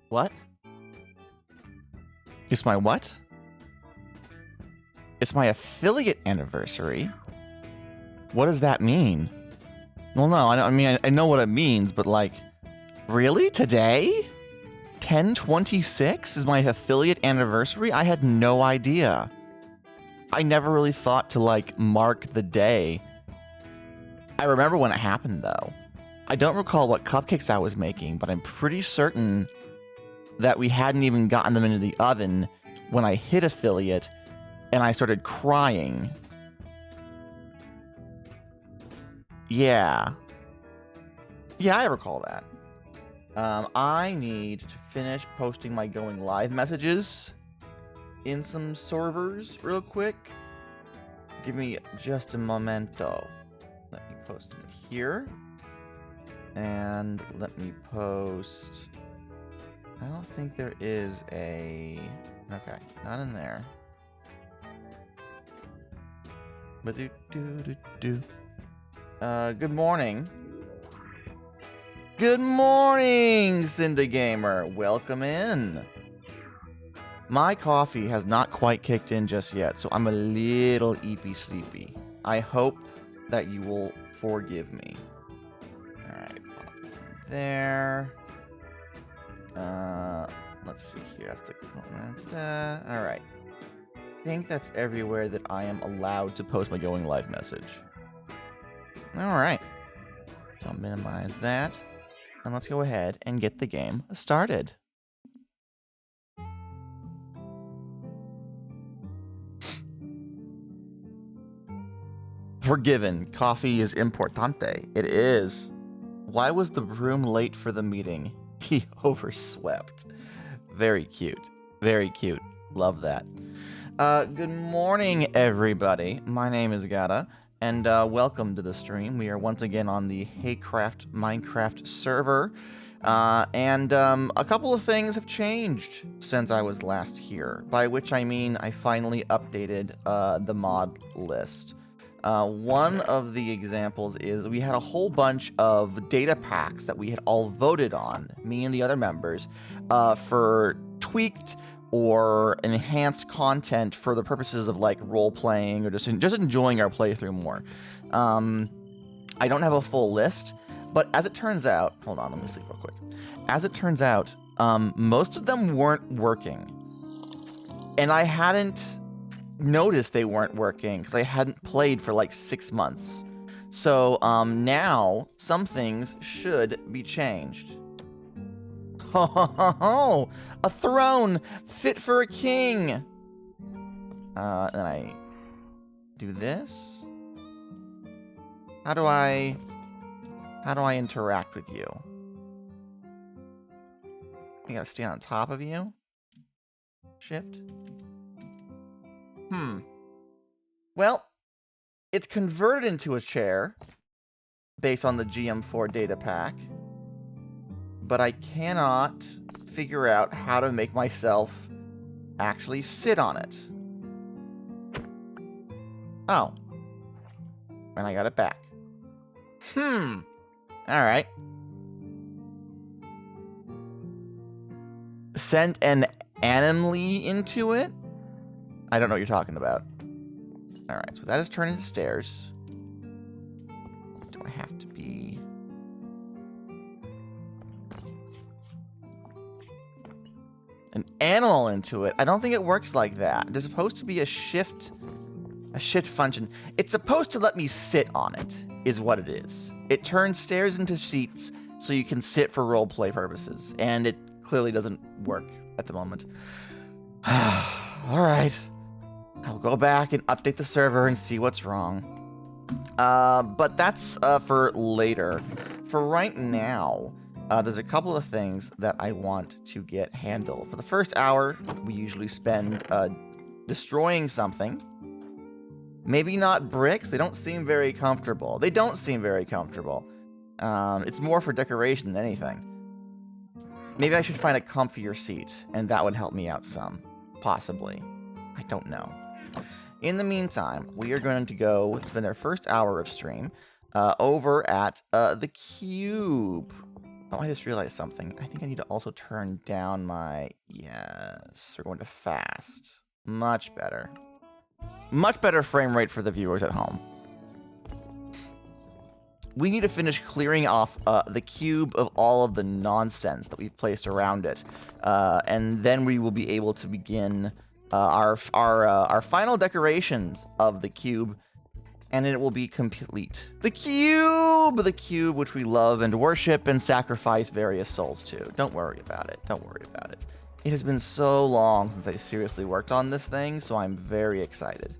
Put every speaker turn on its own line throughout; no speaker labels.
What? It's my what? It's my affiliate anniversary? What does that mean? Well, no, I know what it means, but like, really? Today? 10/26 is my affiliate anniversary? I had no idea. I never really thought to like mark the day. I remember when it happened though. I don't recall what cupcakes I was making, but I'm pretty certain that we hadn't even gotten them into the oven when I hit affiliate and I started crying. Yeah. Yeah, I recall that. I need to finish posting my going live messages in some servers real quick. Give me just a momento. Let me post in here. And let me post... I don't think there is a... Okay, not in there. Good morning. Good morning, Cinda Gamer. Welcome in. My coffee has not quite kicked in just yet, so I'm a little eepy sleepy. I hope that you will forgive me. Alright, pop in there. Let's see here. That's the alright. I think that's everywhere that I am allowed to post my going live message. Alright. So I'll minimize that. And let's go ahead and get the game started. Forgiven. Coffee is importante. It is. Why was the room late for the meeting? He overswept. Very cute. Very cute. Love that. Good morning, everybody. My name is Gata, and welcome to the stream. We are once again on the Haycraft Minecraft server. And a couple of things have changed since I was last here, by which I mean I finally updated the mod list. One of the examples is we had a whole bunch of data packs that we had all voted on, me and the other members, for tweaked or enhanced content for the purposes of like role-playing or just enjoying our playthrough more. I don't have a full list, but as it turns out, hold on, let me sleep real quick. As it turns out, most of them weren't working. And I hadn't noticed they weren't working because I hadn't played for like 6 months. So now some things should be changed. Ho ho ho ho! A throne fit for a king! Then I do this. How do I interact with you? I gotta stand on top of you? Shift? Well, it's converted into a chair based on the GM4 data pack, but I cannot figure out how to make myself actually sit on it. Oh. And I got it back. Alright. Sent an anomaly into it? I don't know what you're talking about. Alright, so that is turned into stairs. Do I have to be... an animal into it? I don't think it works like that. There's supposed to be a shift function. It's supposed to let me sit on it, is what it is. It turns stairs into seats so you can sit for roleplay purposes, and it clearly doesn't work at the moment. Alright. I'll go back and update the server and see what's wrong. But that's for later. For right now, there's a couple of things that I want to get handled. For the first hour, we usually spend destroying something. Maybe not bricks. They don't seem very comfortable. It's more for decoration than anything. Maybe I should find a comfier seat, and that would help me out some. Possibly. I don't know. In the meantime, we are going to go spend our first hour of stream over at the Cube. Oh, I just realized something. I think I need to also turn down my... Yes, we're going to fast. Much better. Much better frame rate for the viewers at home. We need to finish clearing off the cube of all of the nonsense that we've placed around it. And then we will be able to begin our final decorations of the cube. And it will be complete. The cube! The cube which we love and worship and sacrifice various souls to. Don't worry about it. Don't worry about it. It has been so long since I seriously worked on this thing, so I'm very excited.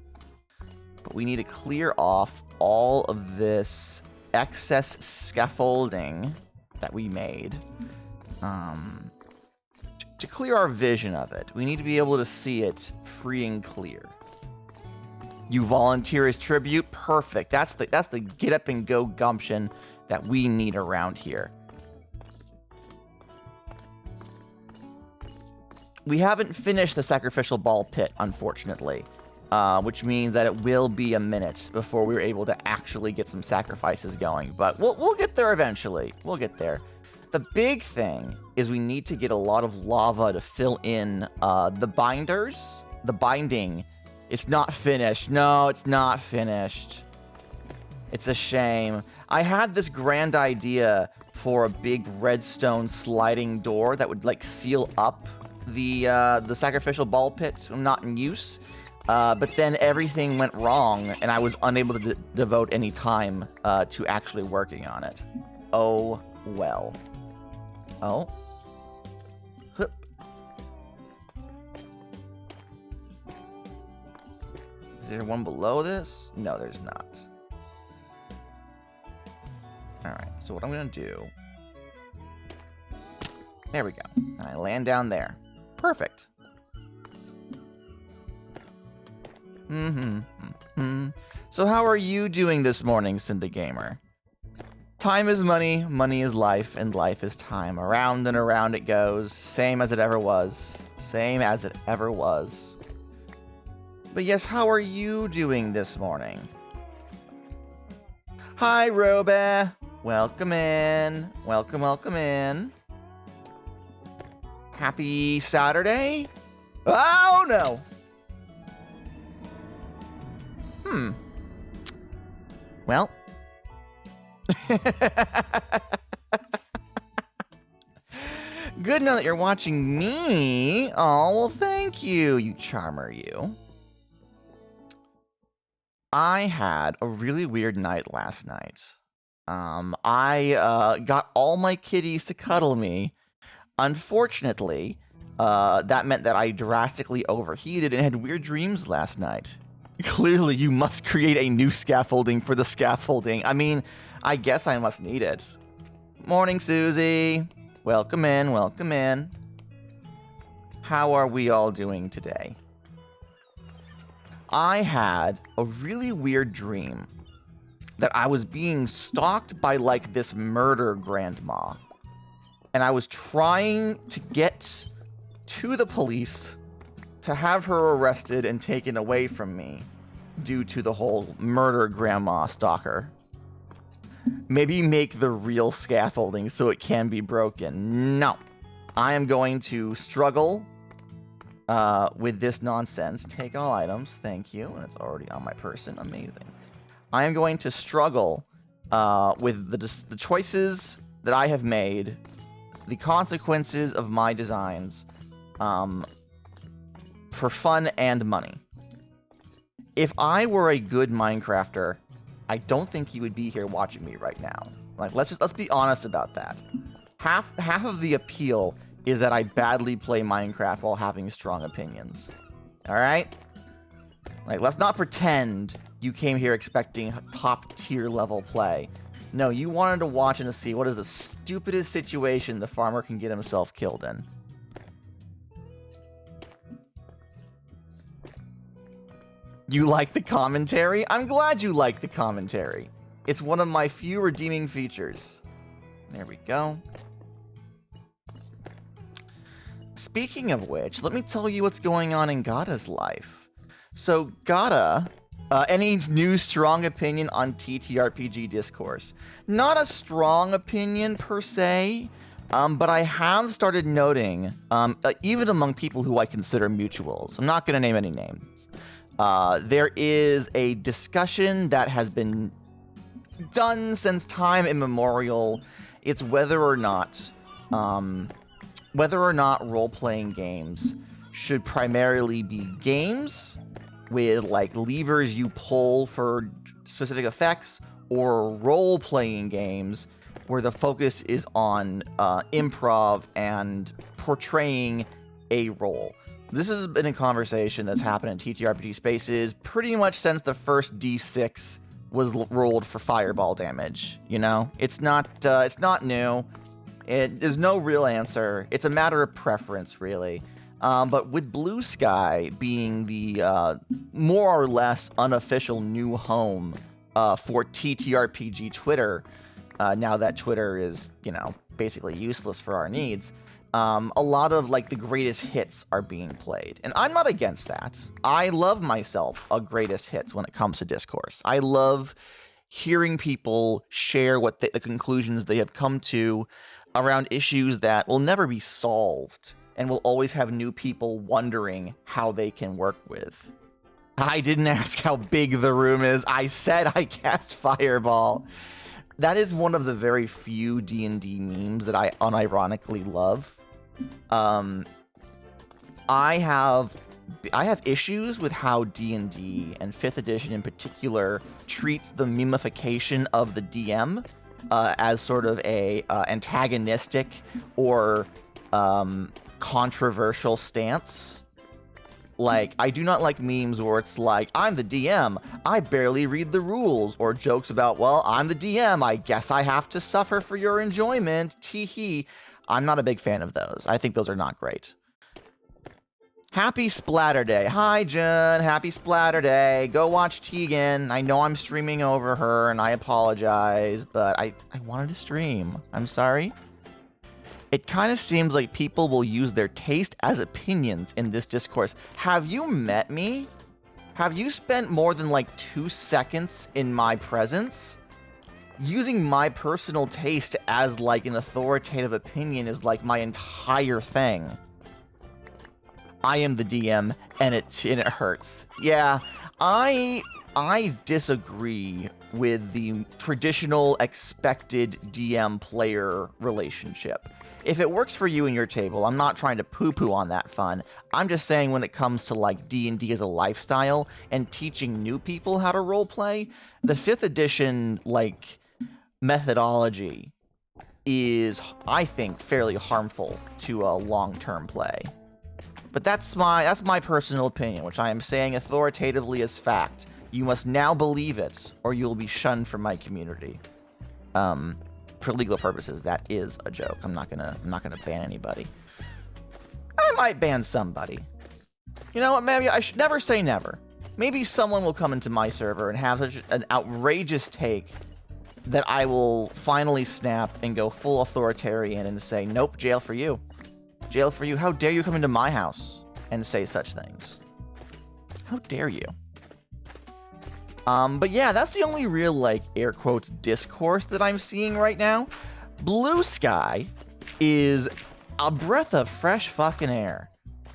But we need to clear off all of this excess scaffolding that we made. To clear our vision of it, we need to be able to see it free and clear. You volunteer as tribute? Perfect. That's the get up and go gumption that we need around here. We haven't finished the sacrificial ball pit, unfortunately, which means that it will be a minute before we're able to actually get some sacrifices going. But we'll get there eventually. We'll get there. The big thing is we need to get a lot of lava to fill in the binders, the binding. It's not finished. No, it's not finished. It's a shame. I had this grand idea for a big redstone sliding door that would like seal up the sacrificial ball pit, not in use. But then everything went wrong, and I was unable to devote any time to actually working on it. Oh well. Oh. Hup. Is there one below this? No, there's not. Alright, so what I'm going to do... There we go. And I land down there. Perfect. So how are you doing this morning, Cinda Gamer? Time is money, money is life, and life is time. Around and around it goes. Same as it ever was. Same as it ever was. But yes, how are you doing this morning? Hi, Robe. Welcome in. Welcome, welcome in. Happy Saturday? Oh, no. Well. Good to know that you're watching me. Oh, well, thank you, you charmer, you. I had a really weird night last night. I got all my kitties to cuddle me. Unfortunately, that meant that I drastically overheated and had weird dreams last night. Clearly, you must create a new scaffolding for the scaffolding. I mean, I guess I must need it. Morning, Susie. Welcome in, welcome in. How are we all doing today? I had a really weird dream that I was being stalked by, like, this murder grandma. And I was trying to get to the police to have her arrested and taken away from me due to the whole murder grandma stalker. Maybe make the real scaffolding so it can be broken. No. I am going to struggle with this nonsense. Take all items. Thank you. It's already on my person. Amazing. I am going to struggle with the choices that I have made, the consequences of my designs, for fun and money. If I were a good Minecrafter, I don't think you would be here watching me right now. Like, let's be honest about that. Half of the appeal is that I badly play Minecraft while having strong opinions. All right? Like, let's not pretend you came here expecting top tier level play. No, you wanted to watch and to see what is the stupidest situation the farmer can get himself killed in. You like the commentary? I'm glad you like the commentary. It's one of my few redeeming features. There we go. Speaking of which, let me tell you what's going on in Gada's life. So, Gada, any new strong opinion on TTRPG discourse? Not a strong opinion per se, But I have started noting, even among people who I consider mutuals, I'm not going to name any names, there is a discussion that has been done since time immemorial. It's whether or not role-playing games should primarily be games with like levers you pull for specific effects, or role-playing games where the focus is on improv and portraying a role. This has been a conversation that's happened in TTRPG spaces pretty much since the first D6 was rolled for fireball damage. You know, it's not new. There's no real answer. It's a matter of preference, really. But with Blue Sky being the more or less unofficial new home for TTRPG Twitter, now that Twitter is, you know, basically useless for our needs, a lot of like the greatest hits are being played. And I'm not against that. I love myself a greatest hits when it comes to discourse. I love hearing people share what the conclusions they have come to around issues that will never be solved and will always have new people wondering how they can work with. I didn't ask how big the room is. I said I cast Fireball. That is one of the very few D&D memes that I unironically love. I have issues with how D&D and 5th edition in particular treats the memification of the DM as sort of a antagonistic or controversial stance. Like, I do not like memes where it's like, I'm the DM, I barely read the rules, or jokes about, well, I'm the DM, I guess I have to suffer for your enjoyment, tee-hee. I'm not a big fan of those. I think those are not great. Happy Splatter Day. Hi, Jen. Happy Splatter Day. Go watch Tegan. I know I'm streaming over her, and I apologize, but I wanted to stream. I'm sorry. It kind of seems like people will use their taste as opinions in this discourse. Have you met me? Have you spent more than like 2 seconds in my presence? Using my personal taste as like an authoritative opinion is like my entire thing. I am the DM, and it hurts. Yeah, I disagree with the traditional expected DM-player relationship. If it works for you and your table, I'm not trying to poo-poo on that fun. I'm just saying when it comes to like D&D as a lifestyle and teaching new people how to roleplay, the 5th edition like methodology is, I think, fairly harmful to a long-term play. But that's my personal opinion, which I am saying authoritatively as fact. You must now believe it, or you will be shunned from my community. For legal purposes, that is a joke. I'm not gonna ban anybody. I might ban somebody. You know what? Maybe I should never say never. Maybe someone will come into my server and have such an outrageous take that I will finally snap and go full authoritarian and say, nope, jail for you. Jail for you. How dare you come into my house and say such things? How dare you? But yeah, that's the only real, like, air quotes, discourse that I'm seeing right now. Blue Sky is a breath of fresh fucking air.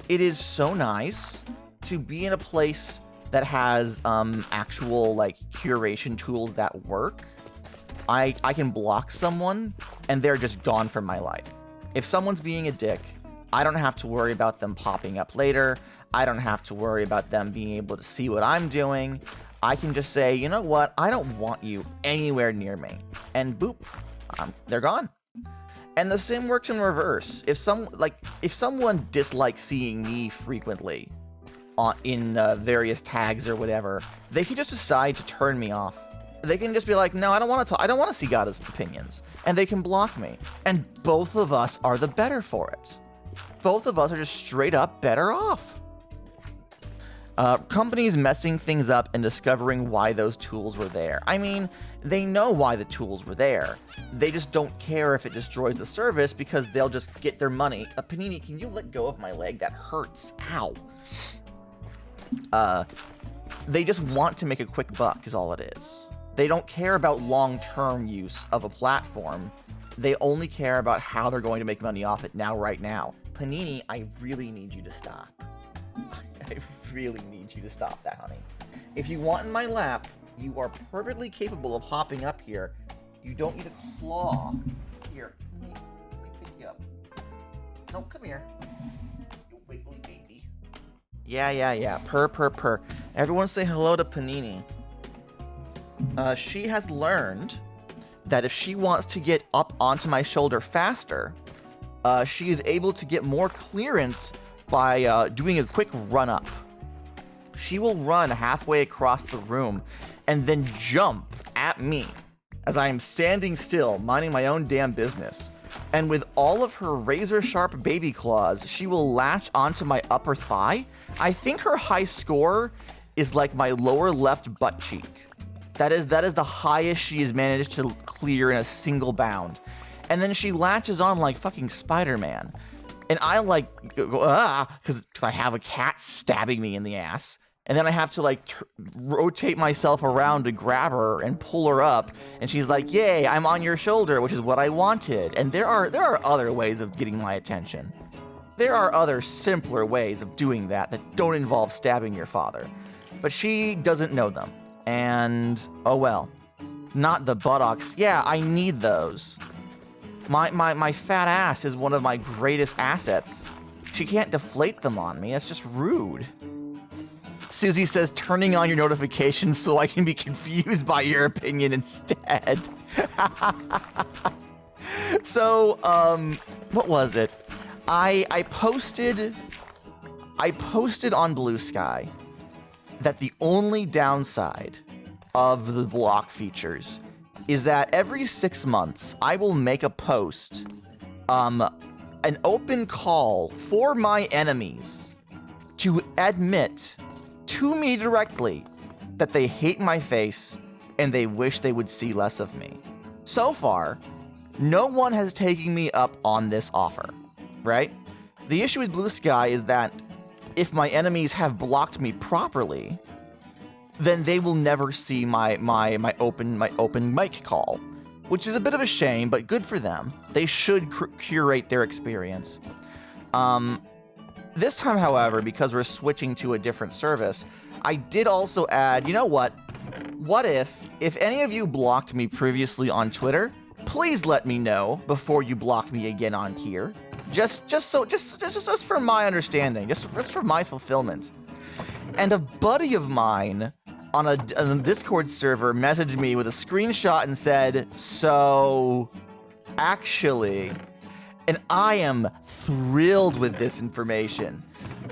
It is so nice to be in a place that has, actual, like, curation tools that work. I can block someone, and they're just gone from my life. If someone's being a dick, I don't have to worry about them popping up later. I don't have to worry about them being able to see what I'm doing. I can just say, you know what? I don't want you anywhere near me. And boop, they're gone. And the same works in reverse. If someone dislikes seeing me frequently in various tags or whatever, they can just decide to turn me off. They can just be like, no, I don't want to talk. I don't want to see God's opinions. And they can block me. And both of us are the better for it. Both of us are just straight up better off. Companies messing things up and discovering why those tools were there. I mean, they know why the tools were there. They just don't care if it destroys the service because they'll just get their money. Panini, can you let go of my leg? That hurts. Ow. They just want to make a quick buck is all it is. They don't care about long-term use of a platform. They only care about how they're going to make money off it now, right now. Panini, I really need you to stop. I really need you to stop that, honey. If you want in my lap, you are perfectly capable of hopping up here. You don't need a claw. Here, let me pick you up. No, come here. You wiggly baby. Yeah. Purr. Everyone say hello to Panini. She has learned that if she wants to get up onto my shoulder faster, she is able to get more clearance by doing a quick run-up. She will run halfway across the room and then jump at me as I am standing still, minding my own damn business. And with all of her razor-sharp baby claws, she will latch onto my upper thigh. I think her high score is like my lower left butt cheek. That is the highest she has managed to clear in a single bound. And then she latches on like fucking Spider-Man. And I like go, because I have a cat stabbing me in the ass. And then I have to like rotate myself around to grab her and pull her up. And she's like, "Yay, I'm on your shoulder," which is what I wanted. And there are other ways of getting my attention. There are other simpler ways of doing that don't involve stabbing your father. But she doesn't know them. And oh well. Not the buttocks. Yeah, I need those. My fat ass is one of my greatest assets. She can't deflate them on me. That's just rude. Susie says, turning on your notifications so I can be confused by your opinion instead. So, what was it? I posted on Blue Sky that the only downside of the block features is that every 6 months I will make a post, an open call for my enemies to admit to me directly that they hate my face and they wish they would see less of me. So far, no one has taken me up on this offer, right? The issue with Blue Sky is that if my enemies have blocked me properly, then they will never see my open mic call, which is a bit of a shame, but good for them. They should curate their experience. This time, however, because we're switching to a different service, I did also add, you know what? What if any of you blocked me previously on Twitter, please let me know before you block me again on here. Just for my understanding, just for my fulfillment. And a buddy of mine on a Discord server messaged me with a screenshot and said, "So, actually," and I am thrilled with this information.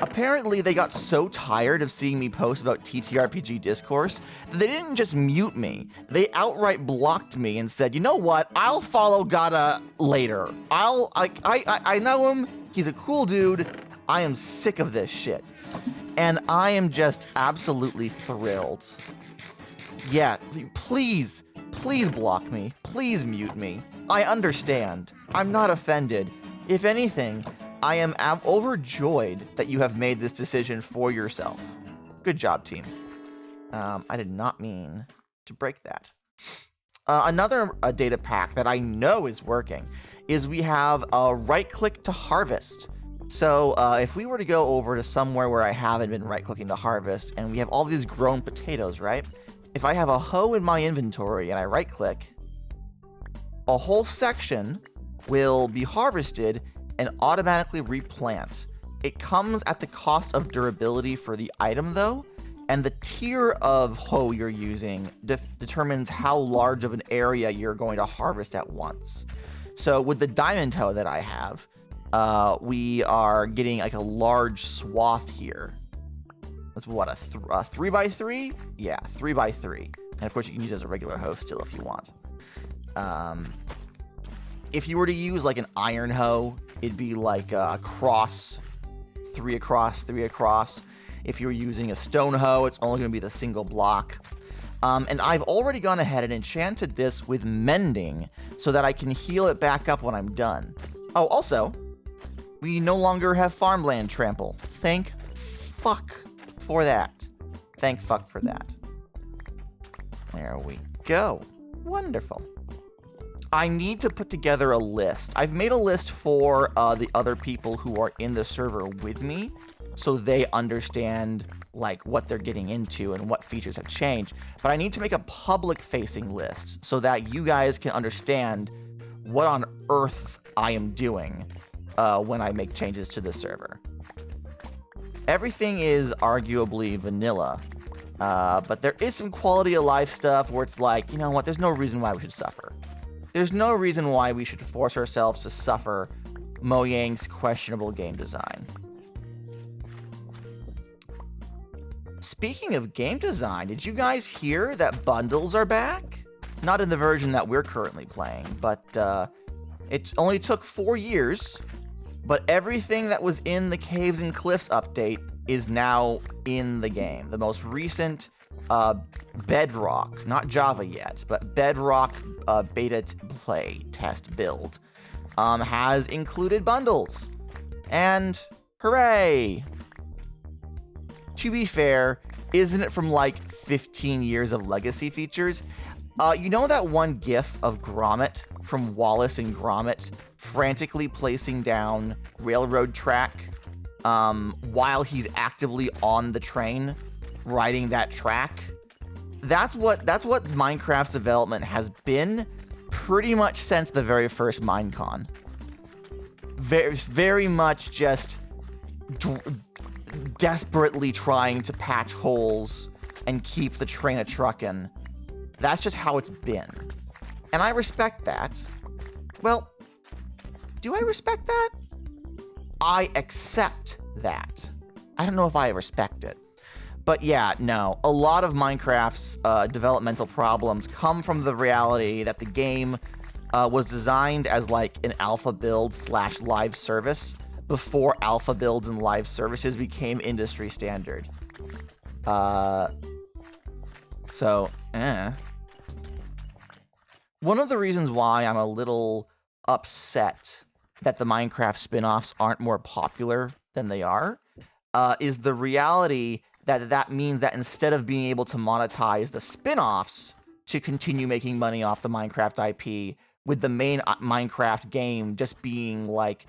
Apparently, they got so tired of seeing me post about TTRPG discourse that they didn't just mute me. They outright blocked me and said, "You know what? I'll follow Gata later. I know him. He's a cool dude. I am sick of this shit." And I am just absolutely thrilled. Yeah, please block me. Please mute me. I understand. I'm not offended. If anything, I am overjoyed that you have made this decision for yourself. Good job, team. I did not mean to break that. Another data pack that I know is working is we have a right-click to harvest. So if we were to go over to somewhere where I haven't been right-clicking to harvest, and we have all these grown potatoes, right? If I have a hoe in my inventory and I right-click, a whole section will be harvested and automatically replant. It comes at the cost of durability for the item, though, and the tier of hoe you're using determines how large of an area you're going to harvest at once. So with the diamond hoe that I have, we are getting like a large swath here. That's what, a 3x3? Yeah, 3x3. And of course you can use it as a regular hoe still if you want. If you were to use like an iron hoe, it'd be like a cross, 3 across, 3 across. If you're using a stone hoe, it's only going to be the single block. And I've already gone ahead and enchanted this with mending so that I can heal it back up when I'm done. Oh, also, we no longer have farmland trample. Thank fuck for that. Thank fuck for that. There we go. Wonderful. I need to put together a list. I've made a list for the other people who are in the server with me, so they understand like what they're getting into and what features have changed. But I need to make a public-facing list so that you guys can understand what on earth I am doing when I make changes to this server. Everything is arguably vanilla, but there is some quality of life stuff where it's like, you know what, there's no reason why we should suffer. There's no reason why we should force ourselves to suffer Mojang's questionable game design. Speaking of game design, did you guys hear that bundles are back? Not in the version that we're currently playing, but it only took 4 years, but everything that was in the Caves and Cliffs update is now in the game. The most recent Bedrock, not Java yet, but Bedrock beta play test build has included bundles. And hooray! To be fair, isn't it from like 15 years of legacy features? You know that one gif of Gromit from Wallace and Gromit frantically placing down railroad track while he's actively on the train riding that track? That's what Minecraft's development has been pretty much since the very first Minecon. Very much just desperately trying to patch holes and keep the train a truckin'. That's just how it's been. And I respect that. Well, do I respect that? I accept that. I don't know if I respect it. But yeah, no, a lot of Minecraft's developmental problems come from the reality that the game was designed as like an alpha build / live service before alpha builds and live services became industry standard. One of the reasons why I'm a little upset that the Minecraft spin-offs aren't more popular than they are is the reality that means that instead of being able to monetize the spin-offs to continue making money off the Minecraft IP, with the main Minecraft game just being like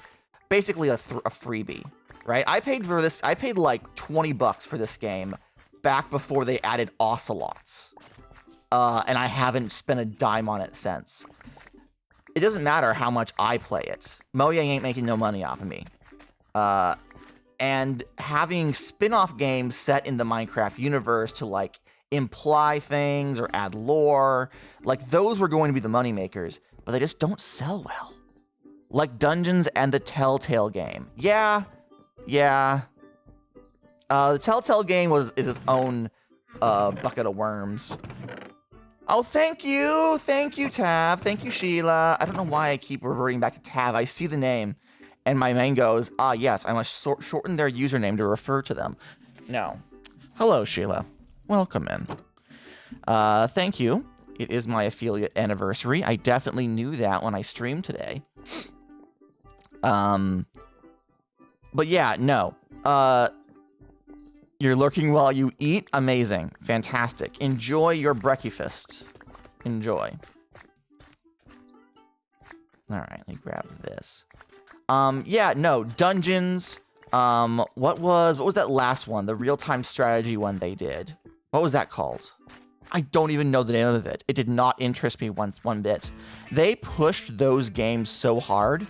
basically a freebie, right? I paid like $20 for this game back before they added ocelots, and I haven't spent a dime on it since. It doesn't matter how much I play it. Mojang ain't making no money off of me. And having spin-off games set in the Minecraft universe to like imply things or add lore, like those were going to be the moneymakers, but they just don't sell well. Like Dungeons and the Telltale game. Yeah. The Telltale game is its own bucket of worms. Oh, thank you, Tav. Thank you, Sheila. I don't know why I keep reverting back to Tav. I see the name, and my mind goes, yes, I must shorten their username to refer to them. No. Hello, Sheila. Welcome in. Thank you. It is my affiliate anniversary. I definitely knew that when I streamed today. But yeah, no. You're lurking while you eat? Amazing. Fantastic. Enjoy your breakfast. Enjoy. Alright, let me grab this. Yeah, no, Dungeons. What was that last one? The real-time strategy one they did. What was that called? I don't even know the name of it. It did not interest me one bit. They pushed those games so hard,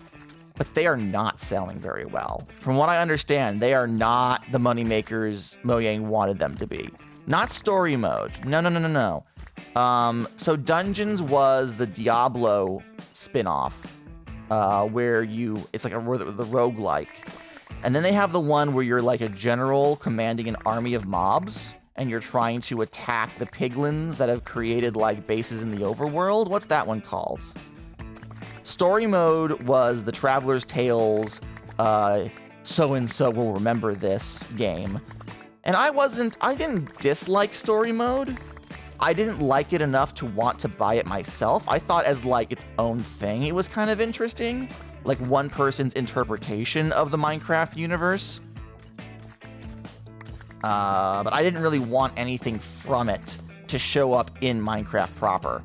but they are not selling very well. From what I understand, they are not the moneymakers Mojang wanted them to be. Not story mode. No. So Dungeons was the Diablo spin-off, where it's like the roguelike. And then they have the one where you're like a general commanding an army of mobs, and you're trying to attack the piglins that have created like bases in the overworld. What's that one called? Story mode was the Traveler's Tales, so-and-so will remember this game. And I didn't dislike story mode. I didn't like it enough to want to buy it myself. I thought as like its own thing, it was kind of interesting. Like one person's interpretation of the Minecraft universe. But I didn't really want anything from it to show up in Minecraft proper.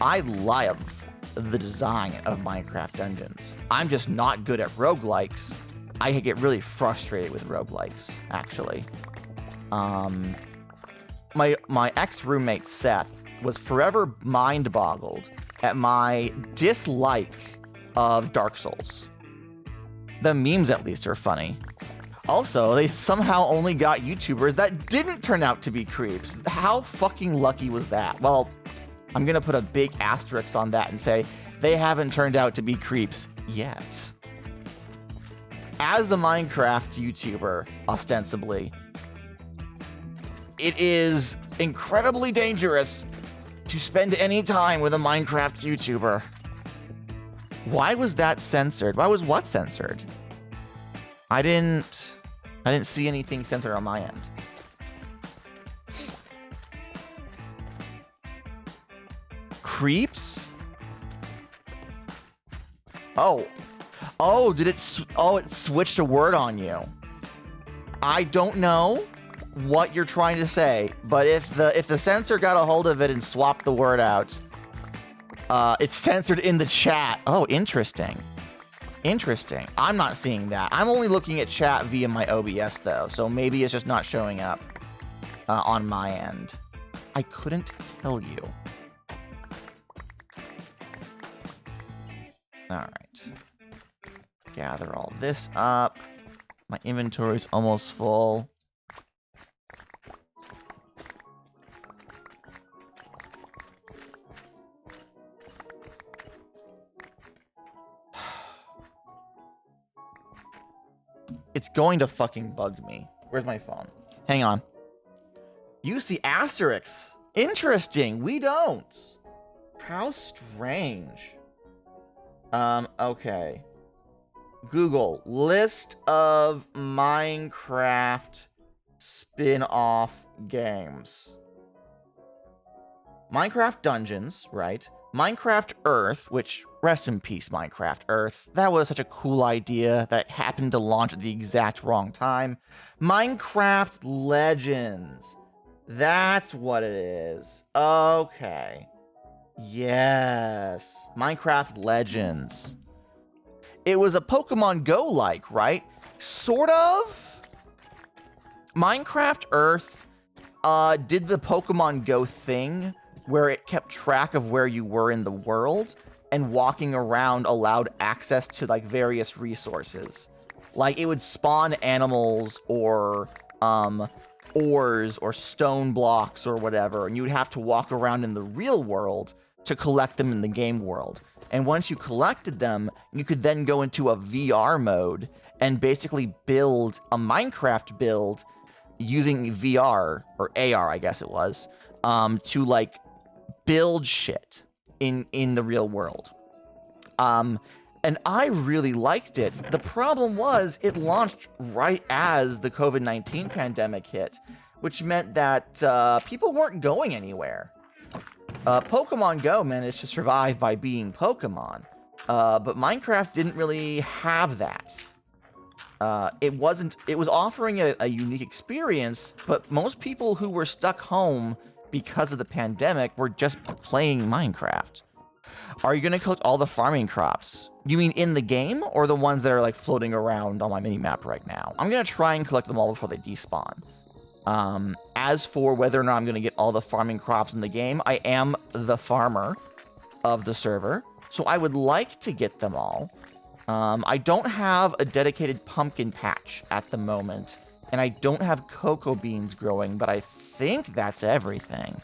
I love the design of Minecraft Dungeons. I'm just not good at roguelikes. I get really frustrated with roguelikes, actually. My ex-roommate Seth was forever mind-boggled at my dislike of Dark Souls. The memes, at least, are funny. Also, they somehow only got YouTubers that didn't turn out to be creeps. How fucking lucky was that? Well, I'm gonna put a big asterisk on that and say they haven't turned out to be creeps yet. As a Minecraft YouTuber, ostensibly, it is incredibly dangerous to spend any time with a Minecraft YouTuber. Why was that censored? Why was what censored? I didn't see anything censored on my end. Creeps? Oh, did it switched a word on you. I don't know what you're trying to say, but if the censor got a hold of it and swapped the word out, it's censored in the chat. Oh, interesting. Interesting. I'm not seeing that. I'm only looking at chat via my OBS though, so maybe it's just not showing up on my end. I couldn't tell you. All right. Gather all this up. My inventory's almost full. It's going to fucking bug me. Where's my phone? Hang on. You see asterisks. Interesting. We don't. How strange. Okay. Google list of Minecraft spin-off games. Minecraft Dungeons, right? Minecraft Earth, which, rest in peace, Minecraft Earth. That was such a cool idea that happened to launch at the exact wrong time. Minecraft Legends. That's what it is. Okay. Yes. Minecraft Legends. It was a Pokemon Go-like, right? Sort of? Minecraft Earth did the Pokemon Go thing where it kept track of where you were in the world, and walking around allowed access to like various resources. Like it would spawn animals or ores or stone blocks or whatever, and you would have to walk around in the real world to collect them in the game world. And once you collected them, you could then go into a VR mode and basically build a Minecraft build using VR, or AR I guess it was, to like build shit in the real world. And I really liked it. The problem was it launched right as the COVID-19 pandemic hit, which meant that people weren't going anywhere. Pokemon Go managed to survive by being Pokemon, but Minecraft didn't really have that. It was offering a unique experience, but most people who were stuck home because of the pandemic were just playing Minecraft. Are you going to collect all the farming crops? You mean in the game, or the ones that are like floating around on my mini-map right now? I'm going to try and collect them all before they despawn. As for whether or not I'm going to get all the farming crops in the game, I am the farmer of the server, so I would like to get them all. I don't have a dedicated pumpkin patch at the moment, and I don't have cocoa beans growing, but I think that's everything.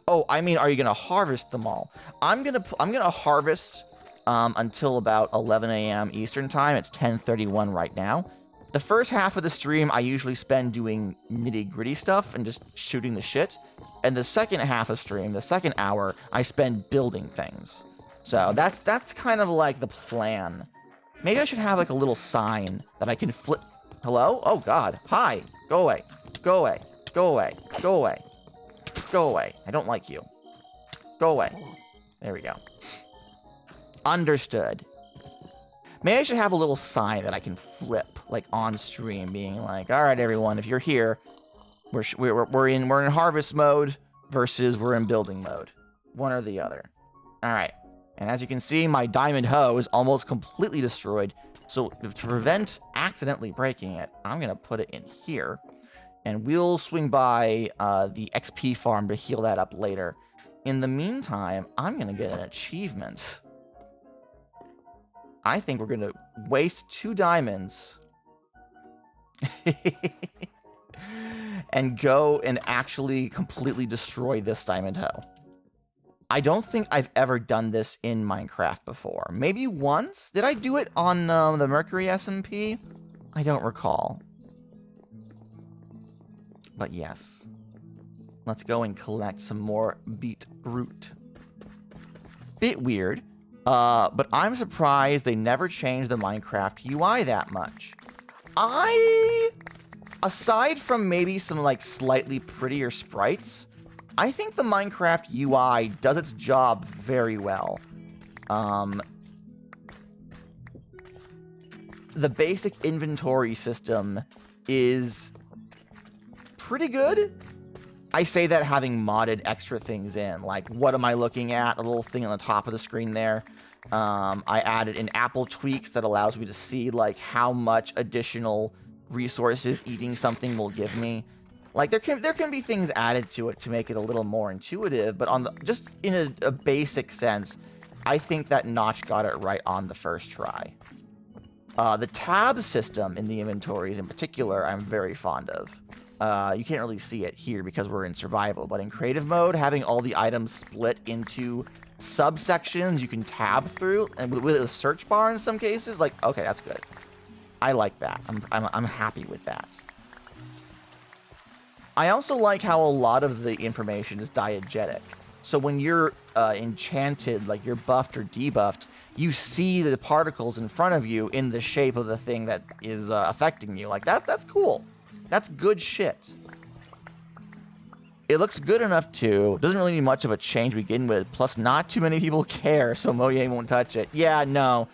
Oh, I mean, are you gonna harvest them all? I'm gonna harvest until about 11 a.m. Eastern time. It's 10:31 right now. The first half of the stream I usually spend doing nitty-gritty stuff and just shooting the shit, and the second half of stream, the second hour, I spend building things. So that's kind of like the plan. Maybe I should have like a little sign that I can flip. Hello? Oh God. Hi. Go away. Go away. Go away. Go away. Go away. I don't like you. Go away. There we go. Understood. Maybe I should have a little sign that I can flip, like on stream, being like, "All right, everyone, if you're here, we're in harvest mode versus we're in building mode, one or the other." All right. And as you can see, my diamond hoe is almost completely destroyed. So to prevent accidentally breaking it, I'm going to put it in here. And we'll swing by the XP farm to heal that up later. In the meantime, I'm going to get an achievement. I think we're going to waste 2 diamonds and go and actually completely destroy this diamond hoe. I don't think I've ever done this in Minecraft before. Maybe once? Did I do it on the Mercury SMP? I don't recall. But yes. Let's go and collect some more beetroot. Bit weird. But I'm surprised they never changed the Minecraft UI that much. Aside from maybe some like slightly prettier sprites, I think the Minecraft UI does its job very well. The basic inventory system is pretty good. I say that having modded extra things in, like what am I looking at? A little thing on the top of the screen there. I added an apple tweaks that allows me to see like how much additional resources eating something will give me. Like there can be things added to it to make it a little more intuitive, but on the just in a basic sense, I think that Notch got it right on the first try. The tab system in the inventories in particular, I'm very fond of. You can't really see it here because we're in survival, but in creative mode, having all the items split into subsections you can tab through, and with a search bar in some cases, like, okay, that's good. I like that. I'm happy with that. I also like how a lot of the information is diegetic. So when you're enchanted, like you're buffed or debuffed, you see the particles in front of you in the shape of the thing that is affecting you. Like that's cool. That's good shit. It looks good enough too. Doesn't really need much of a change to begin with. Plus, not too many people care, so Mojang won't touch it. Yeah, no.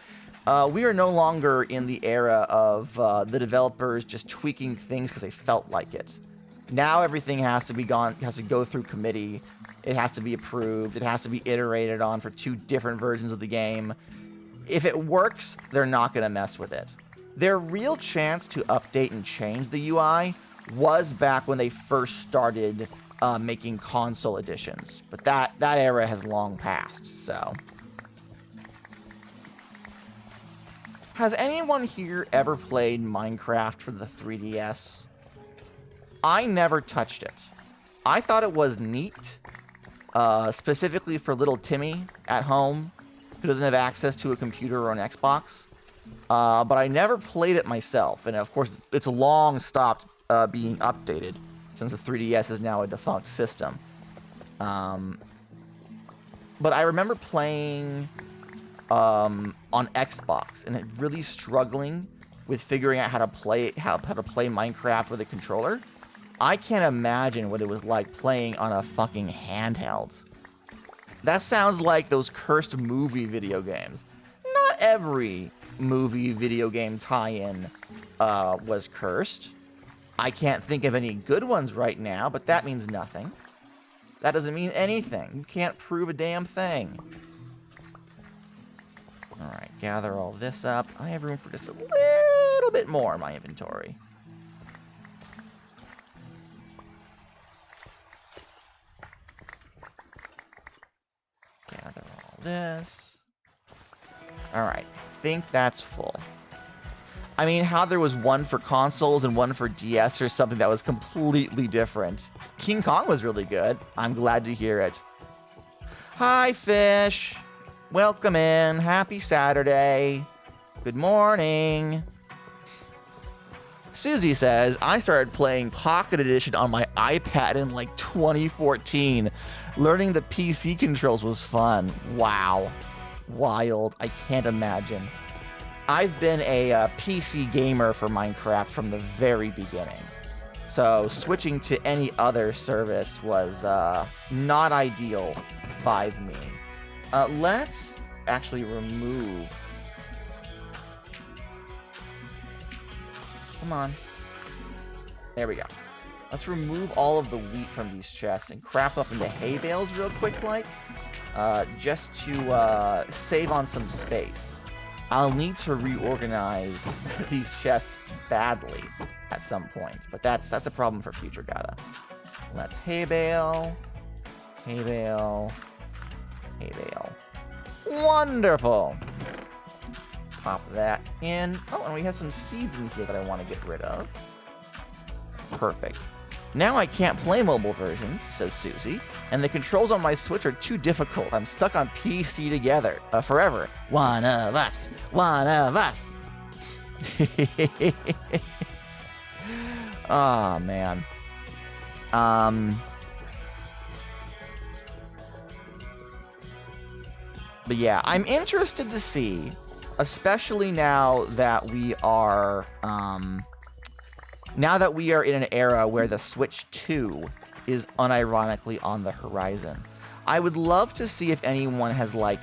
We are no longer in the era of the developers just tweaking things because they felt like it. Now everything has to go through committee. It has to be approved. It has to be iterated on for 2 different versions of the game. If it works, they're not going to mess with it. Their real chance to update and change the UI was back when they first started making console editions. But that era has long passed, so. Has anyone here ever played Minecraft for the 3DS? I never touched it. I thought it was neat, specifically for little Timmy at home who doesn't have access to a computer or an Xbox. But I never played it myself, and of course it's long stopped being updated since the 3DS is now a defunct system. But I remember playing on Xbox and really struggling with figuring out how to play Minecraft with a controller. I can't imagine what it was like playing on a fucking handheld. That sounds like those cursed movie video games. Not every movie video game tie-in was cursed. I can't think of any good ones right now, but that means nothing. That doesn't mean anything. You can't prove a damn thing. Alright, gather all this up. I have room for just a little bit more in my inventory. Gather all this. Alright, I think that's full. I mean, how there was one for consoles and one for DS or something that was completely different. King Kong was really good. I'm glad to hear it. Hi, fish. Welcome in. Happy Saturday. Good morning. Susie says, I started playing Pocket Edition on my iPad in like 2014. Learning the PC controls was fun. Wow. Wild. I can't imagine. I've been a PC gamer for Minecraft from the very beginning. So switching to any other service was not ideal by me. Let's actually remove... Come on. There we go. Let's remove all of the wheat from these chests and crap up into hay bales real quick, like. just to save on some space, I'll need to reorganize these chests badly at some point. But that's a problem for future Gata. Let's hay bale, hay bale, hay bale. Wonderful. Pop that in. Oh, and we have some seeds in here that I want to get rid of. Perfect. Now I can't play mobile versions, says Susie, and the controls on my Switch are too difficult. I'm stuck on PC together, forever. One of us, one of us. Oh, man. But yeah, I'm interested to see, especially now that we are, now that we are in an era where the Switch 2 is unironically on the horizon. I would love to see if anyone has, like,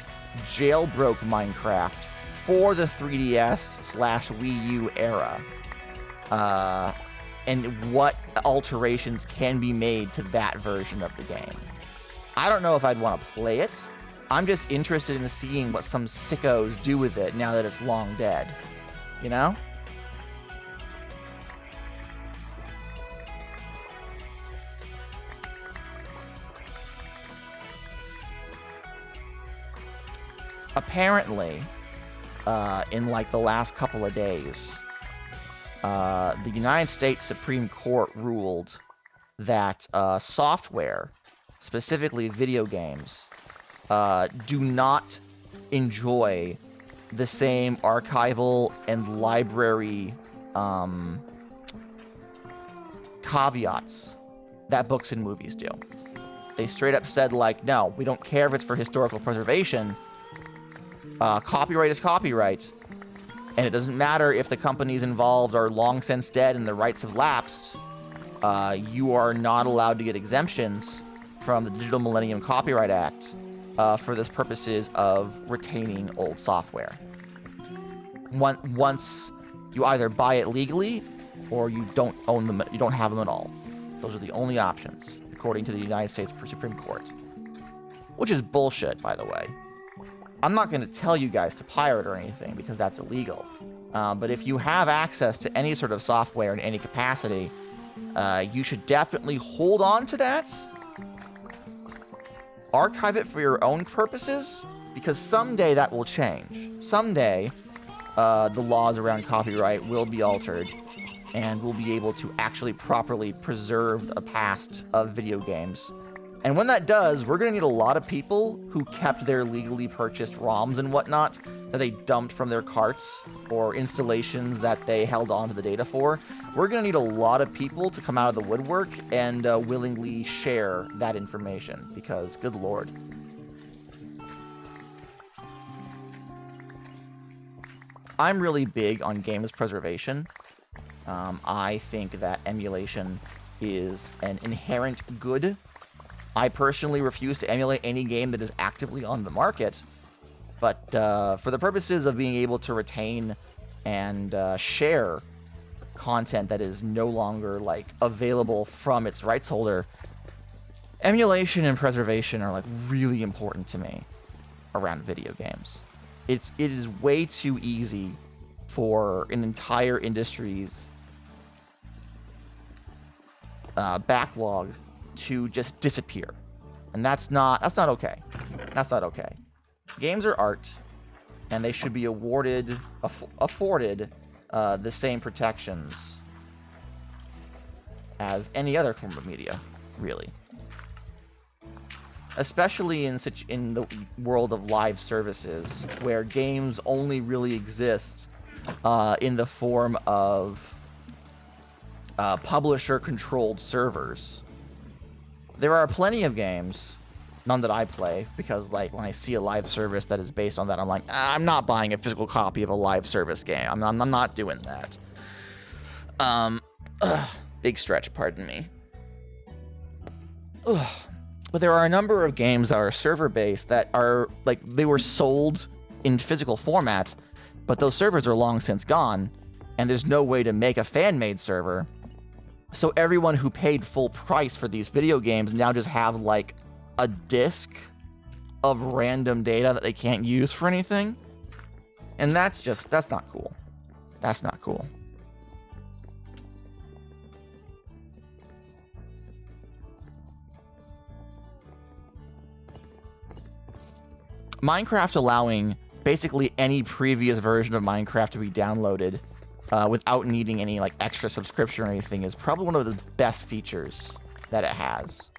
jailbroke Minecraft for the 3DS/Wii U era. And what alterations can be made to that version of the game. I don't know if I'd want to play it. I'm just interested in seeing what some sickos do with it now that it's long dead. You know? Apparently, in like the last couple of days, the United States Supreme Court ruled that software, specifically video games, do not enjoy the same archival and library caveats that books and movies do. They straight up said, like, no, we don't care if it's for historical preservation. Copyright is copyright. And it doesn't matter if the companies involved are long since dead and the rights have lapsed. You are not allowed to get exemptions from the Digital Millennium Copyright Act for the purposes of retaining old software. Once you either buy it legally or you don't own them, you don't have them at all. Those are the only options, according to the United States Supreme Court. Which is bullshit, by the way. I'm not going to tell you guys to pirate or anything because that's illegal. But if you have access to any sort of software in any capacity, you should definitely hold on to that. Archive it for your own purposes, because someday that will change. Someday, the laws around copyright will be altered, and we'll be able to actually properly preserve the past of video games. And when that does, we're going to need a lot of people who kept their legally purchased ROMs and whatnot that they dumped from their carts or installations that they held onto the data for. We're going to need a lot of people to come out of the woodwork and willingly share that information because, good lord. I'm really big on games preservation. I think that emulation is an inherent good. I personally refuse to emulate any game that is actively on the market, but for the purposes of being able to retain and share content that is no longer like available from its rights holder, emulation and preservation are like really important to me around video games. It is way too easy for an entire industry's backlog to just disappear, and that's not okay. That's not okay. Games are art, and they should be afforded the same protections as any other form of media, really. Especially in the world of live services, where games only really exist in the form of publisher-controlled servers. There are plenty of games, none that I play, because like when I see a live service that is based on that, I'm like, I'm not buying a physical copy of a live service game. I'm not doing that. Big stretch, pardon me. But there are a number of games that are server-based that are like they were sold in physical format, but those servers are long since gone, and there's no way to make a fan-made server. So everyone who paid full price for these video games now just have like a disc of random data that they can't use for anything. And that's not cool. That's not cool. Minecraft allowing basically any previous version of Minecraft to be downloaded without needing any like extra subscription or anything is probably one of the best features that it has.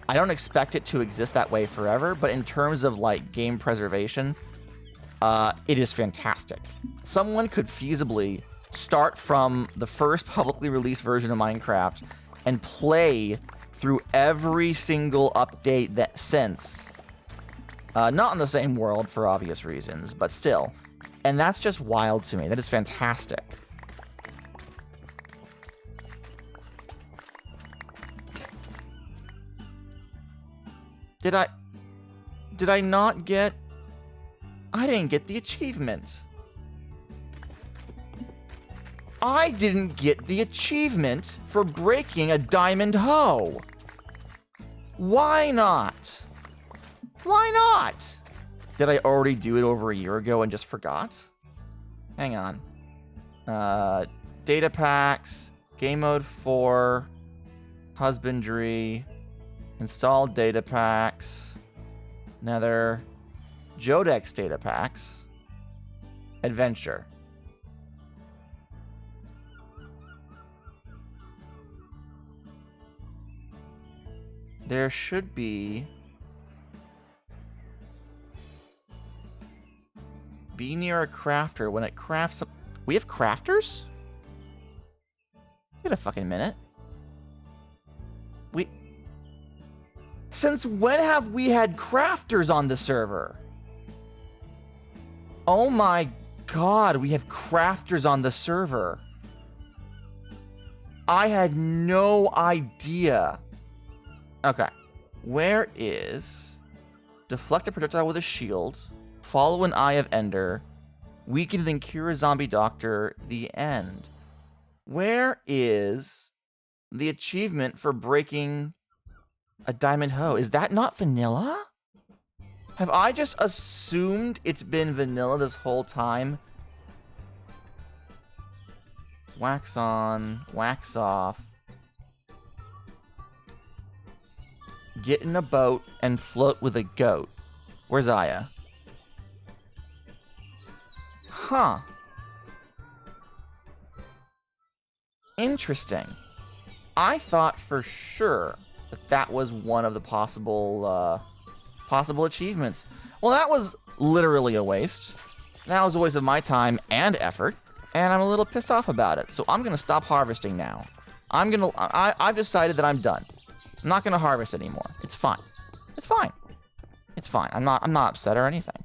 I don't expect it to exist that way forever, but in terms of like game preservation, it is fantastic. Someone could feasibly start from the first publicly released version of Minecraft and play through every single update that since. Not in the same world for obvious reasons, but still. And that's just wild to me. That is fantastic. Did I not get... I didn't get the achievement. I didn't get the achievement for breaking a diamond hoe. Why not? Why not? Did I already do it over a year ago and just forgot? Hang on. Data packs, game mode 4, husbandry, installed data packs, nether, Jodex data packs, adventure. There should be... Be near a crafter when it crafts... We have crafters? Wait a fucking minute. Since when have we had crafters on the server? Oh my god, we have crafters on the server. I had no idea. Okay. Where is... Deflect a projectile with a shield. Follow an Eye of Ender. Weaken then cure a zombie doctor. The end. Where is the achievement for breaking a diamond hoe? Is that not vanilla? Have I just assumed it's been vanilla this whole time? Wax on, wax off. Get in a boat and float with a goat. Where's Aya? Huh. Interesting. I thought for sure that that was one of the possible achievements. Well, that was literally a waste. That was a waste of my time and effort, and I'm a little pissed off about it. So I'm gonna stop harvesting now. I've decided that I'm done. I'm not gonna harvest anymore. It's fine. It's fine. It's fine. I'm not upset or anything.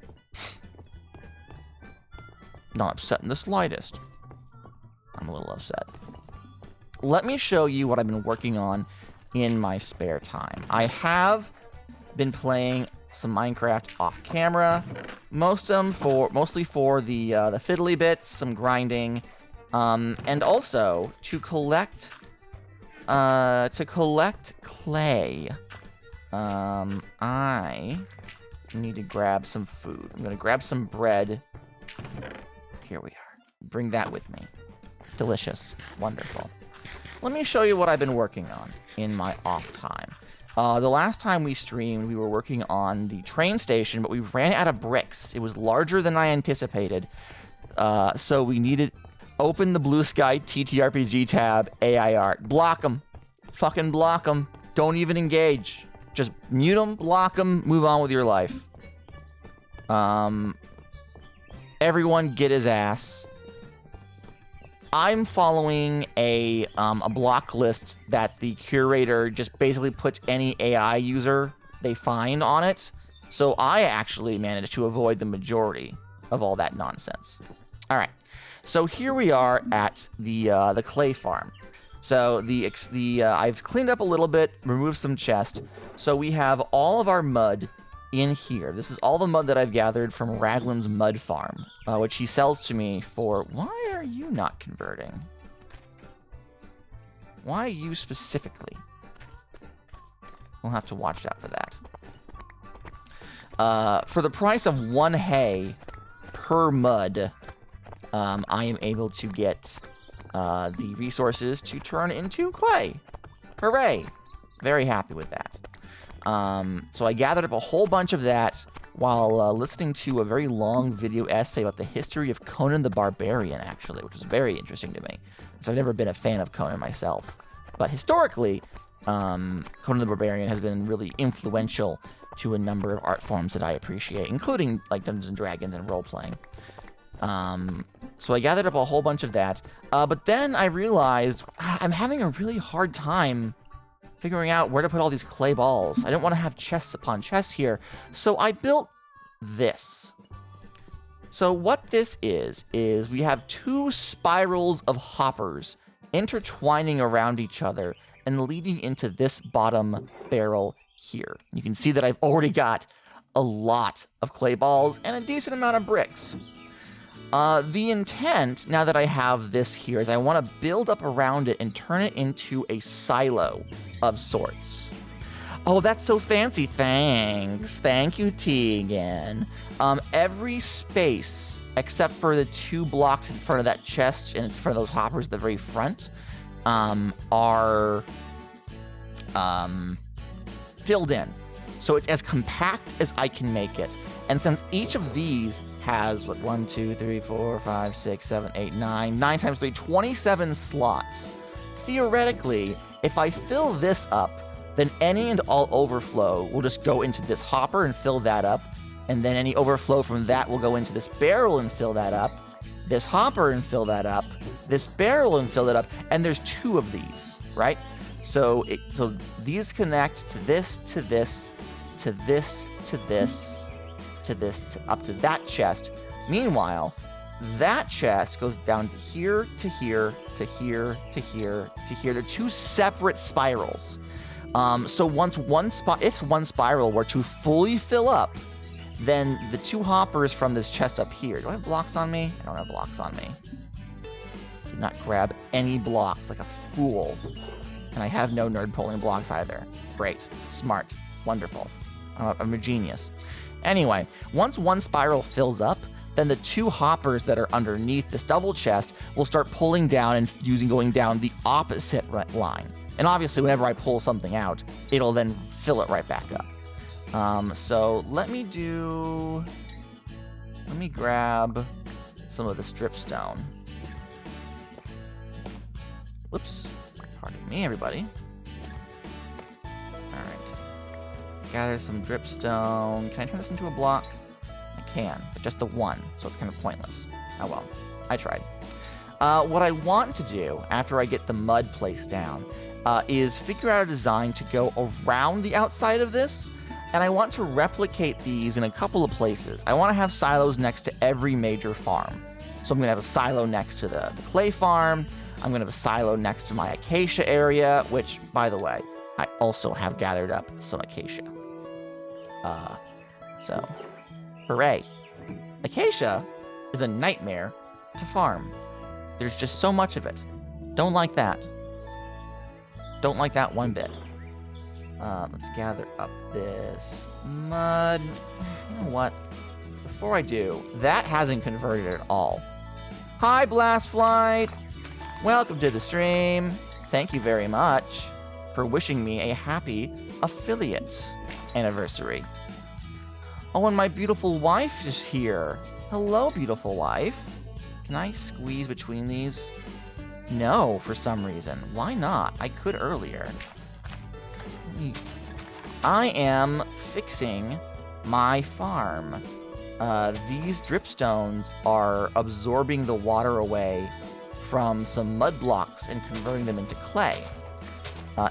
Not upset in the slightest. I'm a little upset. Let me show you what I've been working on in my spare time. I have been playing some Minecraft off camera, mostly for the fiddly bits, some grinding, and also to collect clay. I need to grab some food. I'm gonna grab some bread. Here we are. Bring that with me. Delicious. Wonderful. Let me show you what I've been working on in my off time. The last time we streamed, we were working on the train station, but we ran out of bricks. It was larger than I anticipated. So we needed... Open the Blue Sky TTRPG tab, AI art. Block them. Fucking block them. Don't even engage. Just mute them, block them, move on with your life. Everyone get his ass. I'm following a block list that the curator just basically puts any AI user they find on it. So I actually managed to avoid the majority of all that nonsense. All right. So here we are at the clay farm. So I've cleaned up a little bit, removed some chest. So we have all of our mud in here. This is all the mud that I've gathered from Raglan's mud farm, which he sells to me for... Why are you not converting? Why you specifically? We'll have to watch out for that. For the price of 1 hay per mud, I am able to get the resources to turn into clay. Hooray! Very happy with that. So I gathered up a whole bunch of that while listening to a very long video essay about the history of Conan the Barbarian, actually, which was very interesting to me. So I've never been a fan of Conan myself. But historically, Conan the Barbarian has been really influential to a number of art forms that I appreciate, including like Dungeons and Dragons and role-playing. So I gathered up a whole bunch of that, but then I realized I'm having a really hard time figuring out where to put all these clay balls. I don't want to have chests upon chests here, so I built this. So what this is we have 2 spirals of hoppers intertwining around each other and leading into this bottom barrel here. You can see that I've already got a lot of clay balls and a decent amount of bricks. The intent, now that I have this here, is I want to build up around it and turn it into a silo of sorts. Oh, that's so fancy. Thanks. Thank you, Tegan. Every space, except for the 2 blocks in front of that chest and in front of those hoppers at the very front, are filled in. So it's as compact as I can make it. And since each of these has, 1, 2, 3, 4, 5, 6, 7, 8, 9, 9 times 3, 27 slots. Theoretically, if I fill this up, then any and all overflow will just go into this hopper and fill that up. And then any overflow from that will go into this barrel and fill that up. This hopper and fill that up. This barrel and fill that up. And there's 2 of these, right? So these connect to this, to this, to this, to this, to this, up to that chest. Meanwhile, that chest goes down here to here, to here, to here, to here. They're 2 separate spirals. So once if one spiral were to fully fill up, then the 2 hoppers from this chest up here. Do I have blocks on me? I don't have blocks on me. Did not grab any blocks like a fool. And I have no nerd pulling blocks either. Great. Smart. Wonderful. I'm a genius. Anyway, once one spiral fills up, then the 2 hoppers that are underneath this double chest will start pulling down and going down the opposite line. And obviously, whenever I pull something out, it'll then fill it right back up. So let me grab some of the strip stone. Whoops. Pardon me, everybody. All right. Gather some dripstone. Can I turn this into a block? I can, but just the 1, so it's kind of pointless. Oh well, I tried. What I want to do after I get the mud placed down is figure out a design to go around the outside of this, and I want to replicate these in a couple of places. I want to have silos next to every major farm. So I'm going to have a silo next to the clay farm. I'm going to have a silo next to my acacia area, which, by the way, I also have gathered up some acacia. So, hooray. Acacia is a nightmare to farm. There's just so much of it. Don't like that. Don't like that one bit. Let's gather up this mud. You know what? Before I do, that hasn't converted at all. Hi, Blast Flight. Welcome to the stream. Thank you very much for wishing me a happy affiliate anniversary. Oh, and my beautiful wife is here. Hello, beautiful wife. Can I squeeze between these? No, for some reason. Why not? I could earlier. I am fixing my farm. These dripstones are absorbing the water away from some mud blocks and converting them into clay.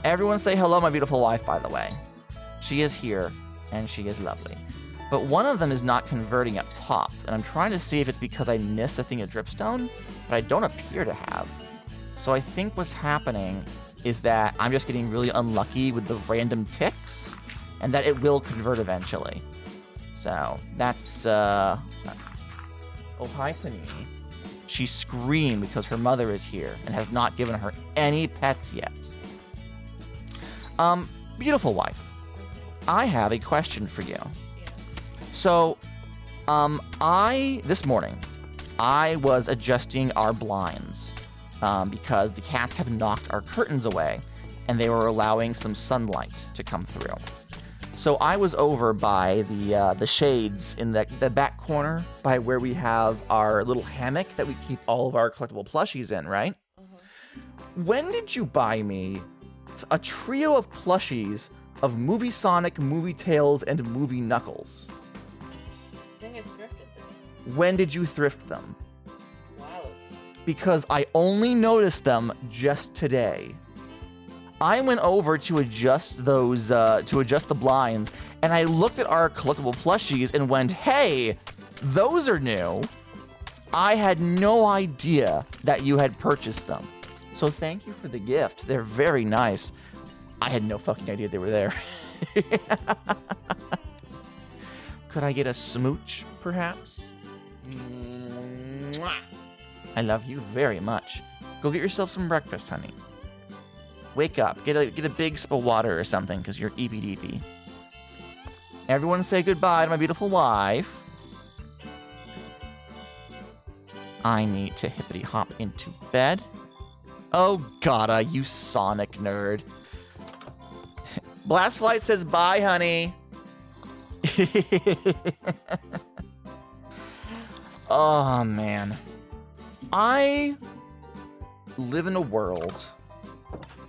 Everyone say hello, my beautiful wife, by the way. She is here, and she is lovely. But one of them is not converting up top, and I'm trying to see if it's because I missed a thing of dripstone, but I don't appear to have. So I think what's happening is that I'm just getting really unlucky with the random ticks, and that it will convert eventually. So that's, oh, hi, Panini. She screamed because her mother is here and has not given her any pets yet. Beautiful wife, I have a question for you. So, this morning, I was adjusting our blinds because the cats have knocked our curtains away and they were allowing some sunlight to come through. So I was over by the shades in the back corner by where we have our little hammock that we keep all of our collectible plushies in, right? When did you buy me a trio of plushies of Movie Sonic, Movie Tails, and Movie Knuckles?
I think I thrifted them.
When did you thrift them?
Wow.
Because I only noticed them just today. I went over to adjust those, to adjust the blinds, and I looked at our collectible plushies and went, hey, those are new. I had no idea that you had purchased them. So thank you for the gift. They're very nice. I had no fucking idea they were there. Could I get a smooch, perhaps? Mwah. I love you very much. Go get yourself some breakfast, honey. Wake up. Get a big sip of water or something, because you're eepy-deepy. Everyone say goodbye to my beautiful wife. I need to hippity-hop into bed. Oh, gotta, you Sonic nerd. Blastflight says bye, honey. Oh, man. I live in a world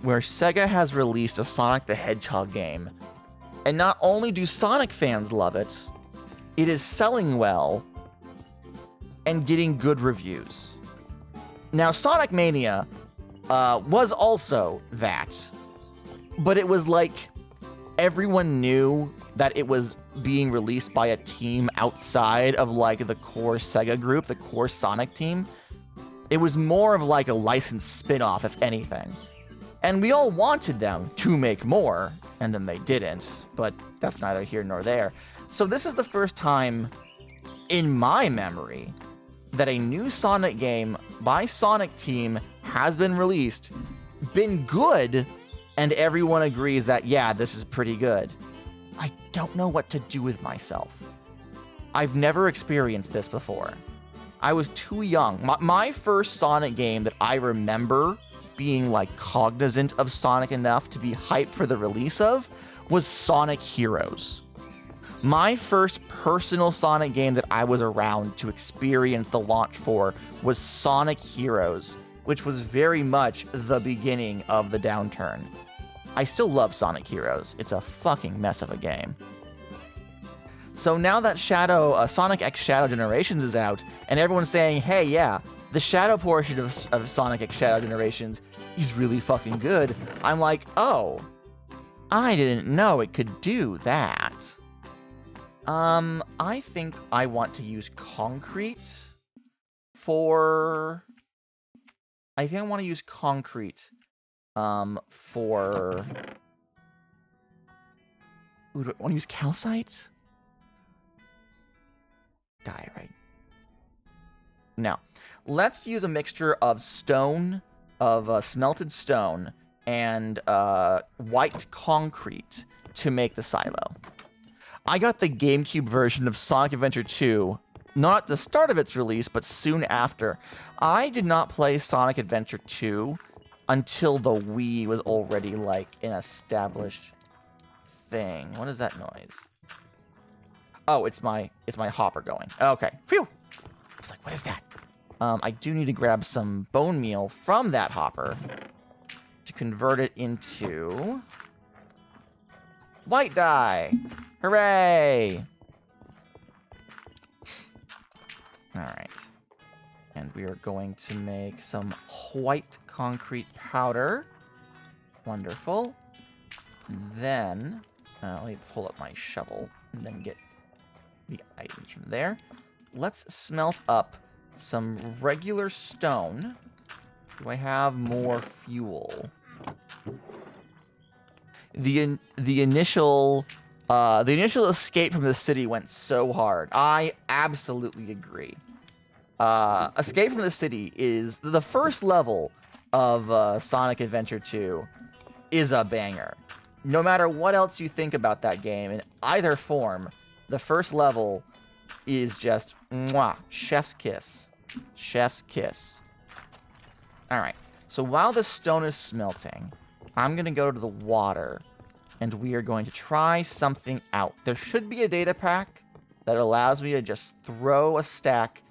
where Sega has released a Sonic the Hedgehog game. And not only do Sonic fans love it, it is selling well and getting good reviews. Now, Sonic Mania was also that, but it was like everyone knew that it was being released by a team outside of like the core Sega group, the core Sonic team. It was more of like a licensed spin-off, if anything. And we all wanted them to make more, and then they didn't, but that's neither here nor there. So this is the first time in my memory that a new Sonic game by Sonic Team has been released, been good, and everyone agrees that, yeah, this is pretty good. I don't know what to do with myself. I've never experienced this before. I was too young. My first Sonic game that I remember being like cognizant of Sonic enough to be hyped for the release of was Sonic Heroes. My first personal Sonic game that I was around to experience the launch for was Sonic Heroes, which was very much the beginning of the downturn. I still love Sonic Heroes. It's a fucking mess of a game. So now that Sonic X Shadow Generations is out, and everyone's saying, hey, yeah, the Shadow portion of Sonic X Shadow Generations is really fucking good, I'm like, oh, I didn't know it could do that. I think I want to use concrete for... I think I want to use concrete for... Ooh, do I want to use calcite? Diorite. No. Let's use a mixture of stone, of smelted stone, and white concrete to make the silo. I got the GameCube version of Sonic Adventure 2, not at the start of its release, but soon after. I did not play Sonic Adventure 2 until the Wii was already, like, an established thing. What is that noise? Oh, it's my hopper going. Okay. Phew! I was like, what is that? I do need to grab some bone meal from that hopper to convert it into white dye. Hooray! Alright. And we are going to make some white concrete powder. Wonderful. Then, let me pull up my shovel and then get the items from there. Let's smelt up some regular stone. Do I have more fuel? The initial escape from the city went so hard. I absolutely agree. Escape from the City is the first level of Sonic Adventure 2 is a banger. No matter what else you think about that game in either form, The first level is just mwah, chef's kiss. Chef's kiss. All right. So while the stone is smelting, I'm going to go to the water, and we are going to try something out. There should be a data pack that allows me to just throw a stack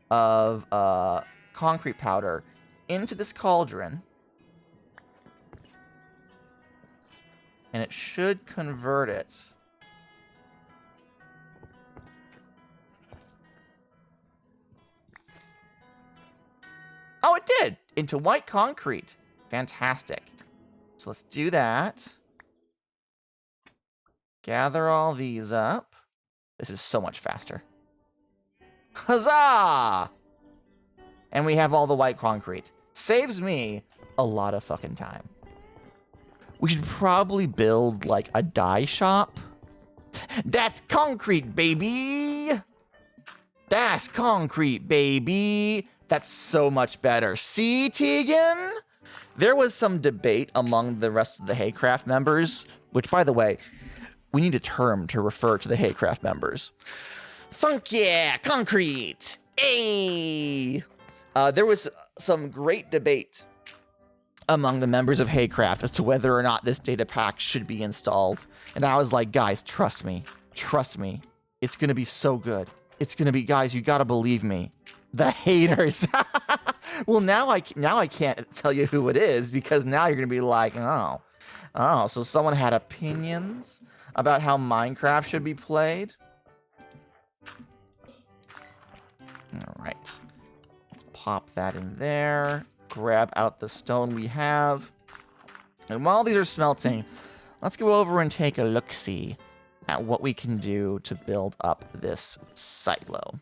of concrete powder into this cauldron, and it should convert it. Oh, it did! Into white concrete. Fantastic. So let's do that. Gather all these up. This is so much faster. Huzzah! And we have all the white concrete. Saves me a lot of fucking time. We should probably build, like, a dye shop. That's concrete, baby! That's concrete, baby! That's so much better. See, Tegan? There was some debate among the rest of the Haycraft members, which, by the way, we need a term to refer to the Haycraft members. Funk yeah, concrete! Hey! There was some great debate among the members of Haycraft as to whether or not this data pack should be installed. And I was like, guys, trust me. Trust me. It's going to be so good. It's going to be, guys, you got to believe me. The haters. Well, now I can't tell you who it is, because now you're going to be like, oh, so someone had opinions about how Minecraft should be played? All right. Let's pop that in there. Grab out the stone we have. And while these are smelting, let's go over and take a look-see at what we can do to build up this silo.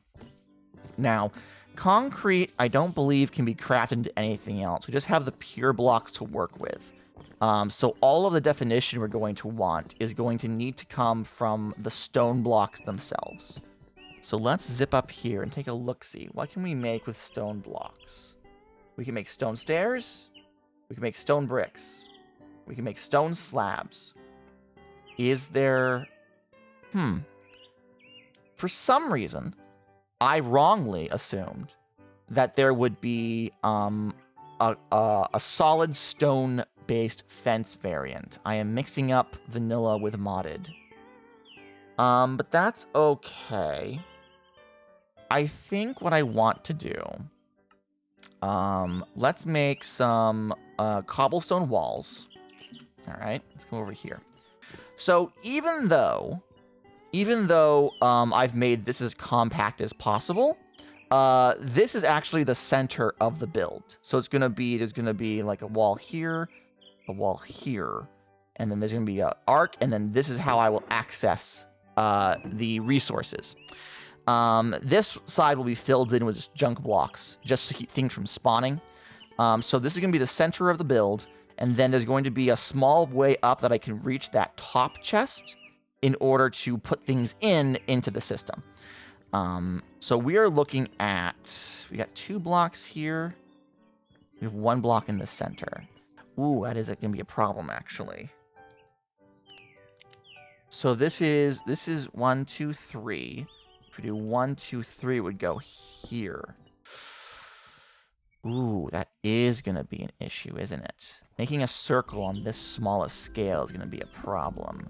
Now, concrete, I don't believe, can be crafted into anything else. We just have the pure blocks to work with. So all of the definition we're going to want is going to need to come from the stone blocks themselves. So let's zip up here and take a look-see. What can we make with stone blocks? We can make stone stairs. We can make stone bricks. We can make stone slabs. Is there... For some reason, I wrongly assumed that there would be a solid stone-based fence variant. I am mixing up vanilla with modded. But that's okay. I think what I want to do... let's make some cobblestone walls. All right, let's go over here. So even though I've made this as compact as possible, this is actually the center of the build. So it's gonna be, there's gonna be like a wall here, and then there's gonna be an arc, and then this is how I will access the resources. This side will be filled in with just junk blocks, just to keep things from spawning. So this is going to be the center of the build, and then there's going to be a small way up that I can reach that top chest in order to put things into the system. So we are looking at, we got 2 blocks here. We have 1 block in the center. Ooh, that is going to be a problem, actually. So this is 1, 2, 3. If we do 1, 2, 3, it would go here. Ooh, that is going to be an issue, isn't it? Making a circle on this smallest scale is going to be a problem.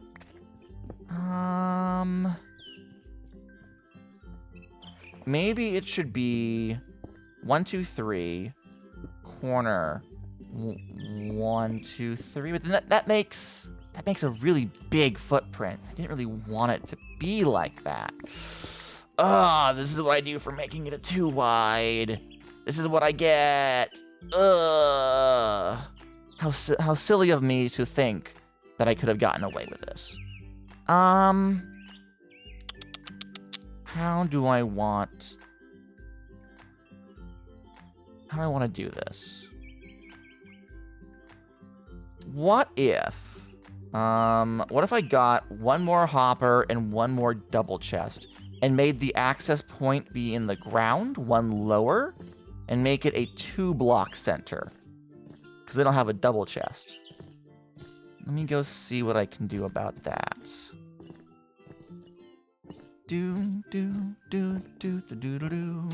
Maybe it should be 1, 2, 3, corner, 1, 2, 3. But then that makes a really big footprint. I didn't really want it to be like that. This is what I do for making it a 2 wide. This is what I get. How silly of me to think that I could have gotten away with this. How do I want to do this? What if I got 1 more hopper and 1 more double chest and made the access point be in the ground, 1 lower, and make it a 2-block center? Because they don't have a double chest. Let me go see what I can do about that. do do do do do do do do.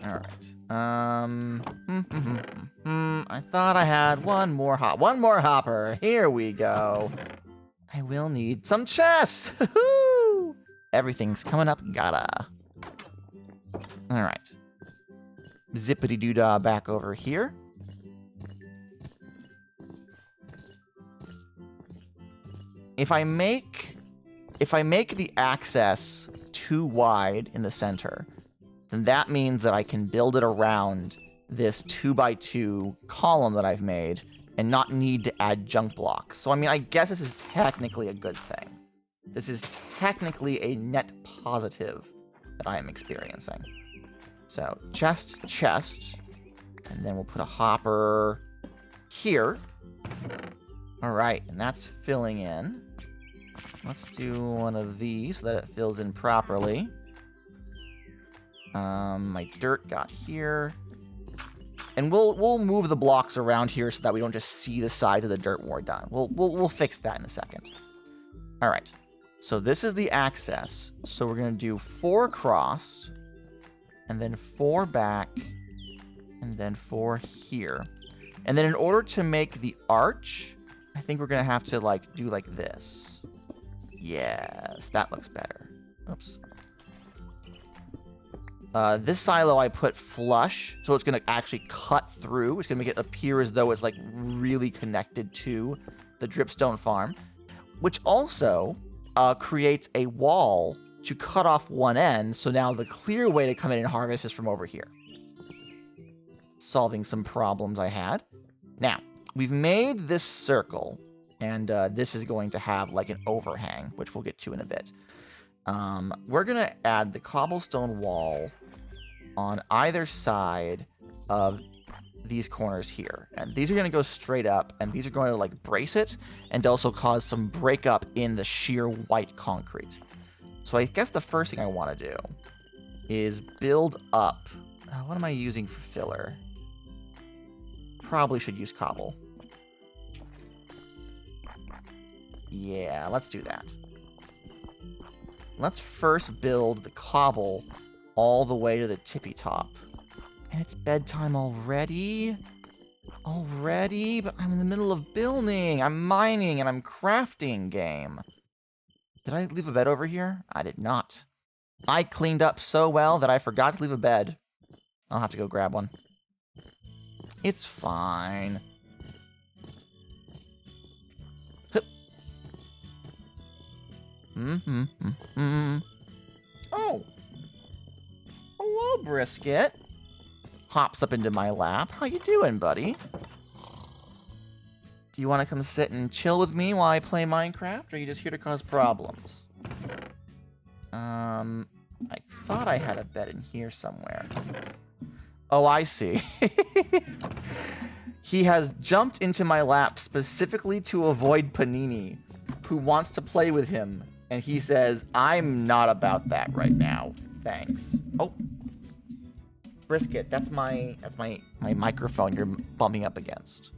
All right. I thought I had one more hopper. Here we go. I will need some chests. Everything's coming up. Gotta. All right. Zippity doo dah back over here. If I make the access too wide in the center, then that means that I can build it around this 2x2 column that I've made and not need to add junk blocks. So, I mean, I guess this is technically a good thing. This is technically a net positive that I am experiencing. So, chest, and then we'll put a hopper here. All right, and that's filling in. Let's do one of these so that it fills in properly. My dirt got here. And we'll move the blocks around here so that we don't just see the sides of the dirt when we're done. We'll fix that in a second. All right. So this is the access. So we're going to do 4 across, and then 4 back, and then 4 here. And then in order to make the arch, I think we're going to have to do like this. Yes, that looks better. Oops. This silo I put flush, so it's going to actually cut through. It's going to make it appear as though it's really connected to the dripstone farm, which also creates a wall to cut off one end. So now the clear way to come in and harvest is from over here. Solving some problems I had. Now, we've made this circle, and this is going to have an overhang, which we'll get to in a bit. We're going to add the cobblestone wall on either side of these corners here. And these are going to go straight up, and these are going to brace it and also cause some breakup in the sheer white concrete. So I guess the first thing I want to do is build up. What am I using for filler? Probably should use cobble. Yeah, let's do that. Let's first build the cobble all the way to the tippy top. And it's bedtime already? Already? But I'm in the middle of building. I'm mining and I'm crafting, game. Did I leave a bed over here? I did not. I cleaned up so well that I forgot to leave a bed. I'll have to go grab one. It's fine. Oh. Hello, Brisket. Hops up into my lap. How you doing, buddy? Do you want to come sit and chill with me while I play Minecraft, or are you just here to cause problems? I thought I had a bed in here somewhere. Oh, I see. He has jumped into my lap specifically to avoid Panini, who wants to play with him. And he says, I'm not about that right now. Thanks. Oh. Brisket, that's my microphone you're bumping up against.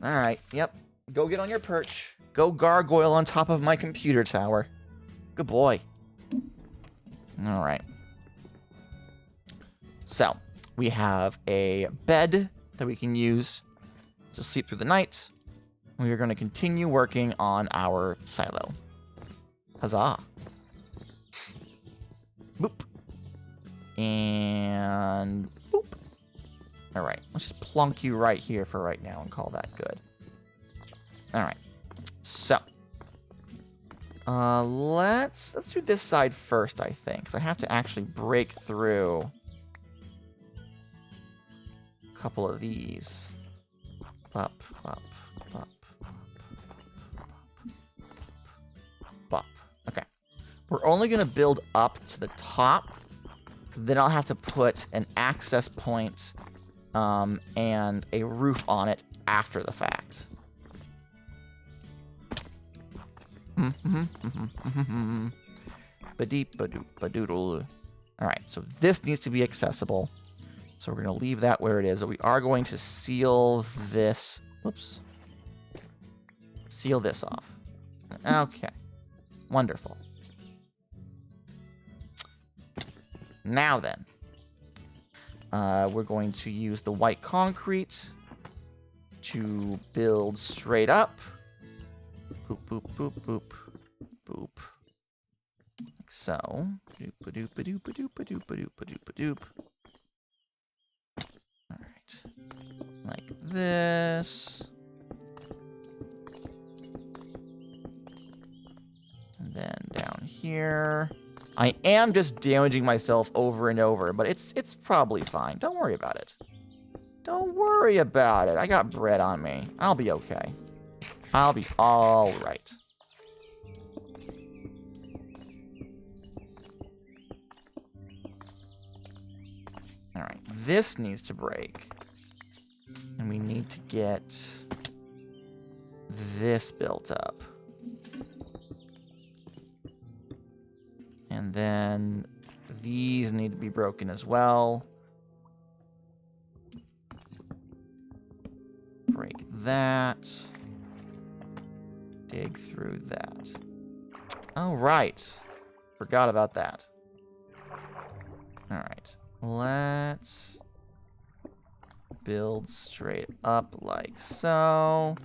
Alright, yep. Go get on your perch. Go gargoyle on top of my computer tower. Good boy. Alright. So, we have a bed that we can use to sleep through the night. We are going to continue working on our silo. Huzzah. Boop. And boop. All right, let's just plunk you right here for right now and call that good. All right. So, let's do this side first, I think, because I have to actually break through a couple of these. Up, up. Okay. We're only going to build up to the top, because then I'll have to put an access point and a roof on it after the fact. Ba-deep, ba-doop, ba-doodle. Alright, so this needs to be accessible. So we're going to leave that where it is. But we are going to seal this. Whoops. Seal this off. Okay. Wonderful. Now then, we're going to use the white concrete to build straight up. Boop, boop, boop, boop, boop. Like so. Doop-a-doop-a-doop-a-doop-a-doop-a-doop-a-doop. Alright. Like this. And then down here. I am just damaging myself over and over, but it's probably fine. Don't worry about it. Don't worry about it. I got bread on me. I'll be okay. I'll be all right. All right, this needs to break. And we need to get this built up. And then these need to be broken as well. Break that. Dig through that. All right. Forgot about that. All right. Let's build straight up like so.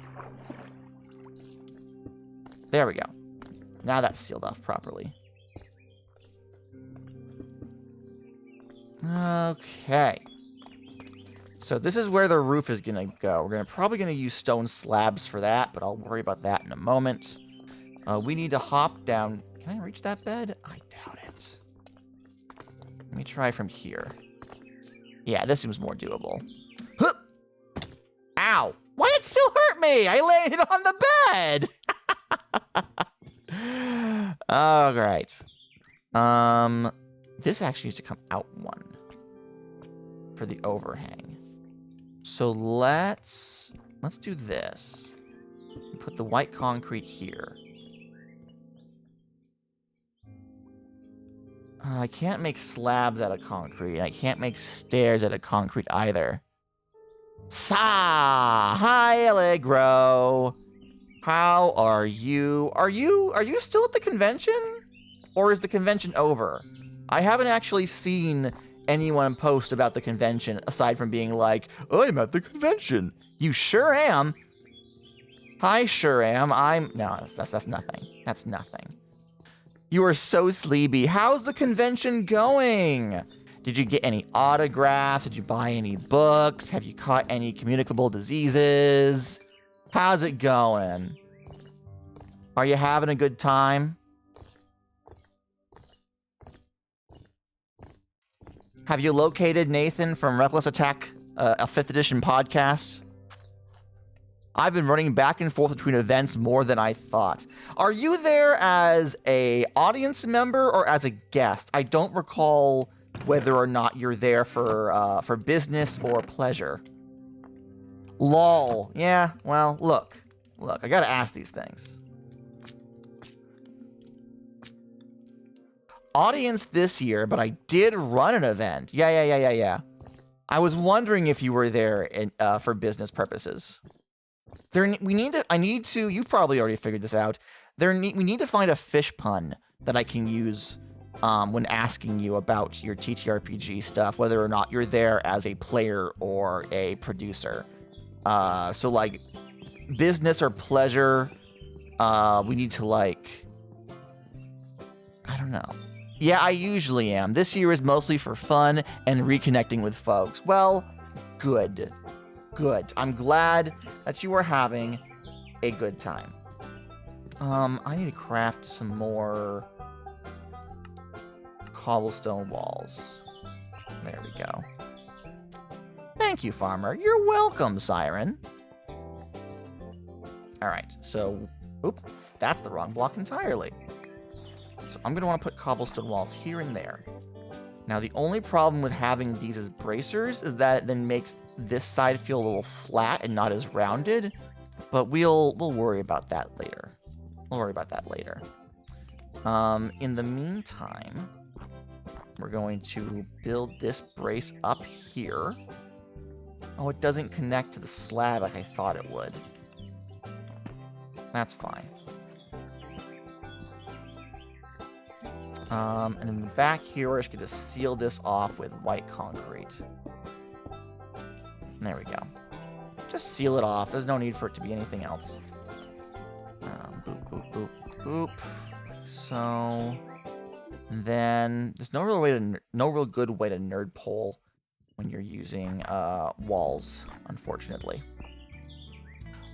There we go. Now that's sealed off properly. Okay. So this is where the roof is going to go. We're probably going to use stone slabs for that, but I'll worry about that in a moment. We need to hop down. Can I reach that bed? I doubt it. Let me try from here. Yeah, this seems more doable. Huh! Ow! Why it still hurt me? I landed on the bed! All right. This actually needs to come out one for the overhang. So let's do this. Put the white concrete here. I can't make slabs out of concrete. I can't make stairs out of concrete either. Hi, Allegro. How are you? Are you still at the convention? Or is the convention over? I haven't actually seen anyone post about the convention aside from being like, I'm at the convention. You sure am. I sure am. No, that's nothing. That's nothing. You are so sleepy. How's the convention going? Did you get any autographs? Did you buy any books? Have you caught any communicable diseases? How's it going? Are you having a good time? Have you located Nathan from Reckless Attack, a 5th edition podcast? I've been running back and forth between events more than I thought. Are you there as a audience member or as a guest? I don't recall whether or not you're there for business or pleasure. Lol. Yeah, well, look, I gotta ask these things. Audience this year, but I did run an event. Yeah. I was wondering if you were there for business purposes. I need to, you probably already figured this out. We need to find a fish pun that I can use when asking you about your TTRPG stuff, whether or not you're there as a player or a producer. So like business or pleasure, we need to like, I don't know. Yeah, I usually am. This year is mostly for fun and reconnecting with folks. Well, good. I'm glad that you are having a good time. I need to craft some more cobblestone walls. There we go. Thank you, farmer. You're welcome, Siren. All right, so, that's the wrong block entirely. So I'm going to want to put cobblestone walls here and there. Now, the only problem with having these as bracers is that it then makes this side feel a little flat and not as rounded, but we'll worry about that later. In the meantime, we're going to build this brace up here. Oh, it doesn't connect to the slab like I thought it would. That's fine. And in the back here, we're just going to seal this off with white concrete. There we go. Just seal it off. There's no need for it to be anything else. Boop, boop, boop, boop. Like so. And then there's no real good way to nerd pole when you're using walls, unfortunately.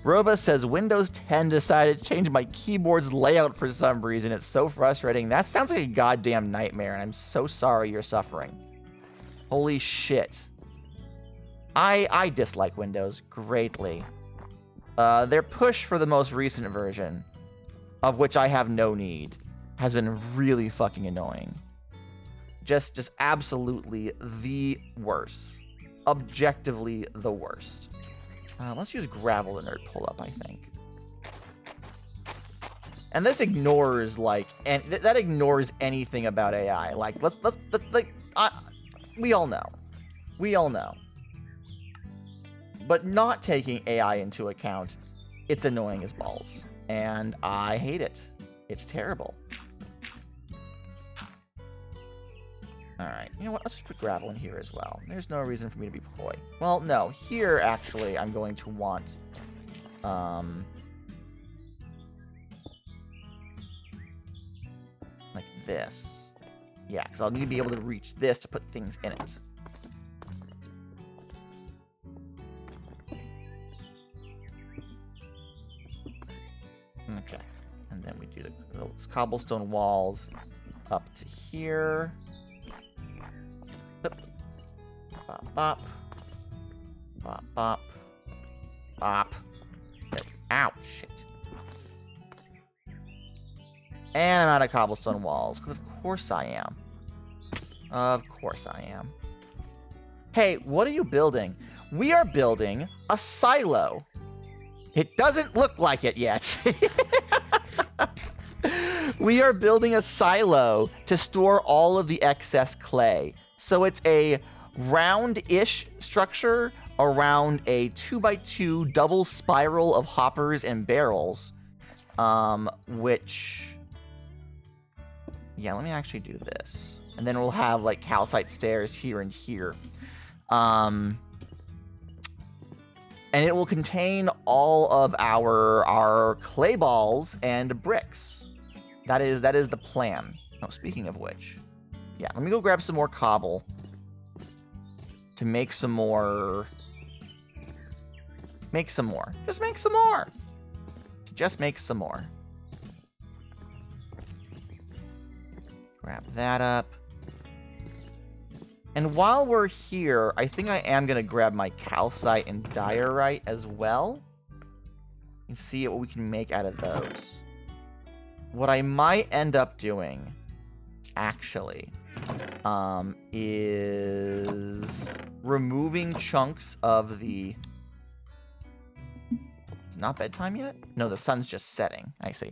Roba says Windows 10 decided to change my keyboard's layout for some reason. It's so frustrating. That sounds like a goddamn nightmare, and I'm so sorry you're suffering. Holy shit. I dislike Windows greatly. Their push for the most recent version, of which I have no need, has been really fucking annoying. Just absolutely the worst. Objectively the worst. Let's use gravel to nerd pull up, I think. And this ignores, like, and that ignores anything about AI. Like, we all know. We all know. But not taking AI into account, it's annoying as balls. And I hate it. It's terrible. Alright, you know what? Let's just put gravel in here as well. There's no reason for me to be coy. Well, no. Here, actually, I'm going to want... like this. Yeah, because I'll need to be able to reach this to put things in it. Okay. And then we do those cobblestone walls up to here. Bop, bop. Bop, bop. Bop. Ow, shit. And I'm out of cobblestone walls, because of course I am. Of course I am. Hey, what are you building? We are building a silo. It doesn't look like it yet. We are building a silo to store all of the excess clay. So it's a round-ish structure around a 2x2 double spiral of hoppers and barrels, which... Yeah, let me actually do this. And then we'll have, like, calcite stairs here and here. And it will contain all of our clay balls and bricks. That is the plan. Oh, speaking of which. Yeah, let me go grab some more cobble. To make some more... Make some more. Just make some more. Just make some more. Grab that up. And while we're here, I think I am going to grab my calcite and diorite as well. And see what we can make out of those. What I might end up doing, actually, is removing chunks of the... It's not bedtime yet? No, the sun's just setting. I see.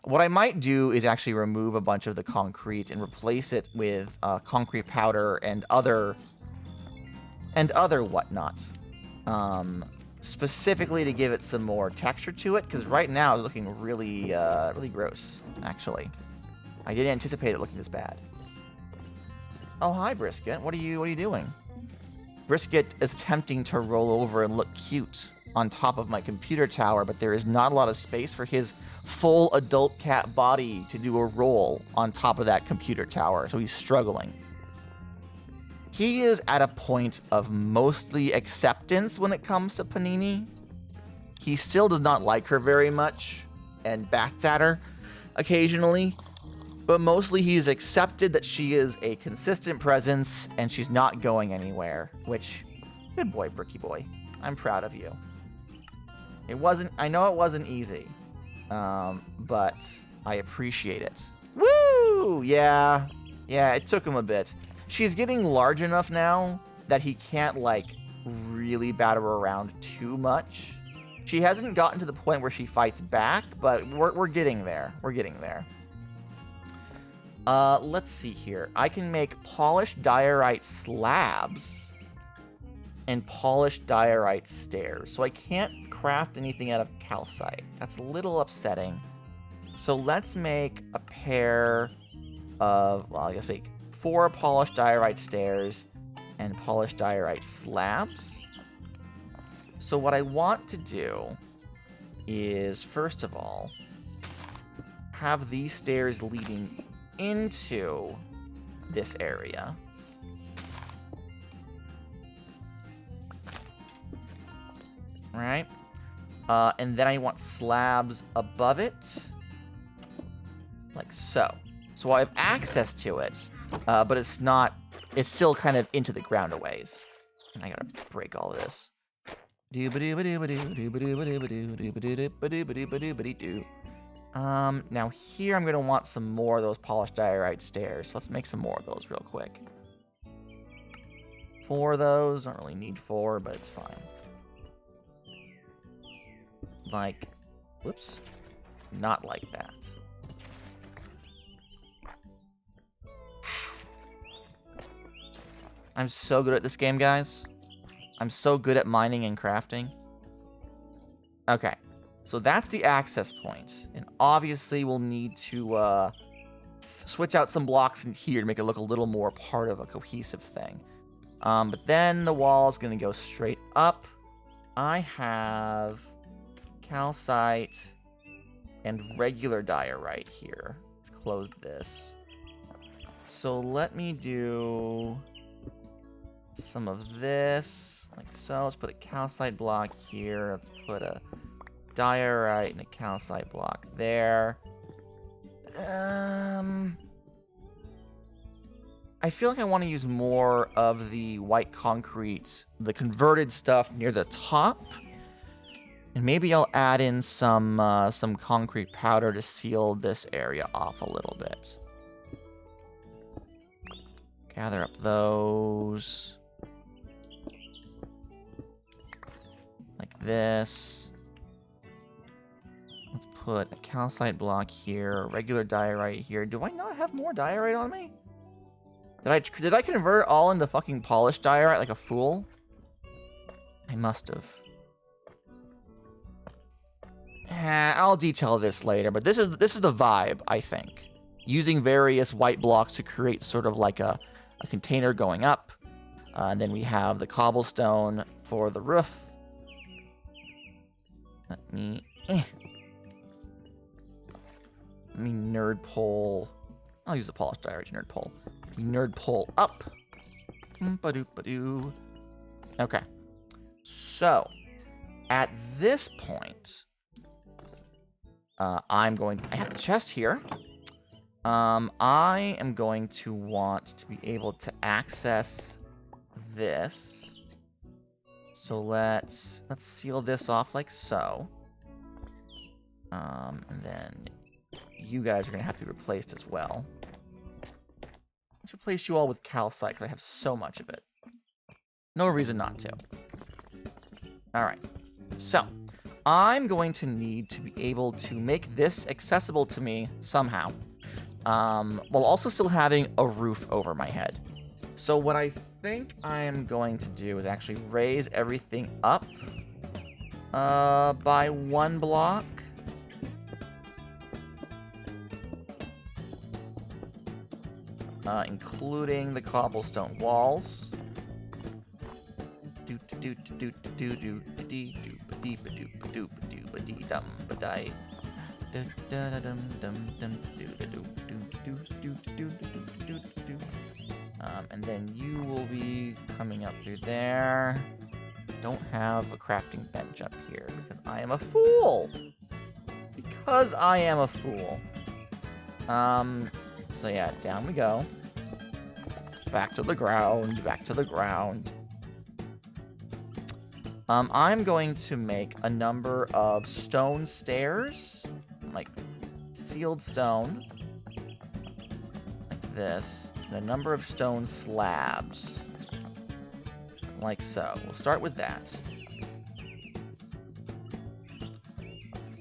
What I might do is actually remove a bunch of the concrete and replace it with concrete powder and other whatnot. Specifically to give it some more texture to it, because right now it's looking really, really gross, actually. I didn't anticipate it looking this bad. Oh, hi, Brisket. What are you doing? Brisket is attempting to roll over and look cute on top of my computer tower, but there is not a lot of space for his full adult cat body to do a roll on top of that computer tower, so he's struggling. He is at a point of mostly acceptance when it comes to Panini. He still does not like her very much and bats at her occasionally, but mostly he's accepted that she is a consistent presence and she's not going anywhere, which, good boy, Bricky boy. I'm proud of you. I know it wasn't easy, but I appreciate it. Woo! Yeah, it took him a bit. She's getting large enough now that he can't, like, really batter her around too much. She hasn't gotten to the point where she fights back, but we're getting there. We're getting there. Let's see here. I can make polished diorite slabs and polished diorite stairs. So I can't craft anything out of calcite. That's a little upsetting. So let's make a pair of, well, I guess make 4 polished diorite stairs and polished diorite slabs. So what I want to do is, first of all, have these stairs leading into this area. Right? And then I want slabs above it. Like so. So I have access to it, but it's not, it's still kind of into the ground a ways. And I gotta break all of this. Now here I'm gonna want some more of those polished diorite stairs. So let's make some more of those real quick. 4 of those, don't really need 4, but it's fine. Like, whoops, not like that. I'm so good at this game, guys. I'm so good at mining and crafting. Okay, so that's the access point. And obviously we'll need to switch out some blocks in here to make it look a little more part of a cohesive thing. But then the wall is going to go straight up. I have calcite and regular diorite here. Let's close this. So let me do some of this, like so. Let's put a calcite block here. Let's put a diorite and a calcite block there. I feel like I want to use more of the white concrete, the converted stuff near the top. And maybe I'll add in some concrete powder to seal this area off a little bit. Gather up those. Like this. Let's put a calcite block here, a regular diorite here. Do I not have more diorite on me? Did I convert it all into fucking polished diorite like a fool? I must have. I'll detail this later, but this is the vibe, I think. Using various white blocks to create sort of like a container going up. And then we have the cobblestone for the roof. Let me nerd pole. I'll use the polished diorite nerd pole. Nerd pole up. Ba-doop-ba-doo. Okay. So, at this point, I have the chest here. I am going to want to be able to access this. So let's seal this off like so. And then you guys are gonna have to be replaced as well. Let's replace you all with calcite because I have so much of it. No reason not to. All right. So I'm going to need to be able to make this accessible to me somehow, while also still having a roof over my head. So what I think I am going to do is actually raise everything up by 1 block. Including the cobblestone walls. And then you will be coming up through there. Don't have a crafting bench up here because I am a fool. Because I am a fool. So yeah, down we go. Back to the ground, back to the ground. I'm going to make a number of stone stairs, like sealed stone, like this, and a number of stone slabs, like so. We'll start with that.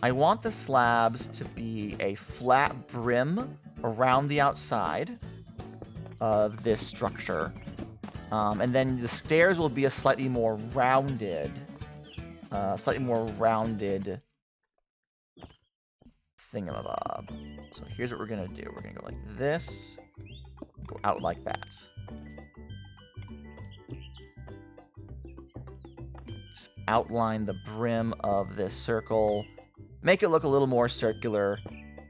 I want the slabs to be a flat brim around the outside of this structure. And then the stairs will be a slightly more rounded thingamabob. So here's what we're gonna do. We're gonna go like this, go out like that. Just outline the brim of this circle. Make it look a little more circular.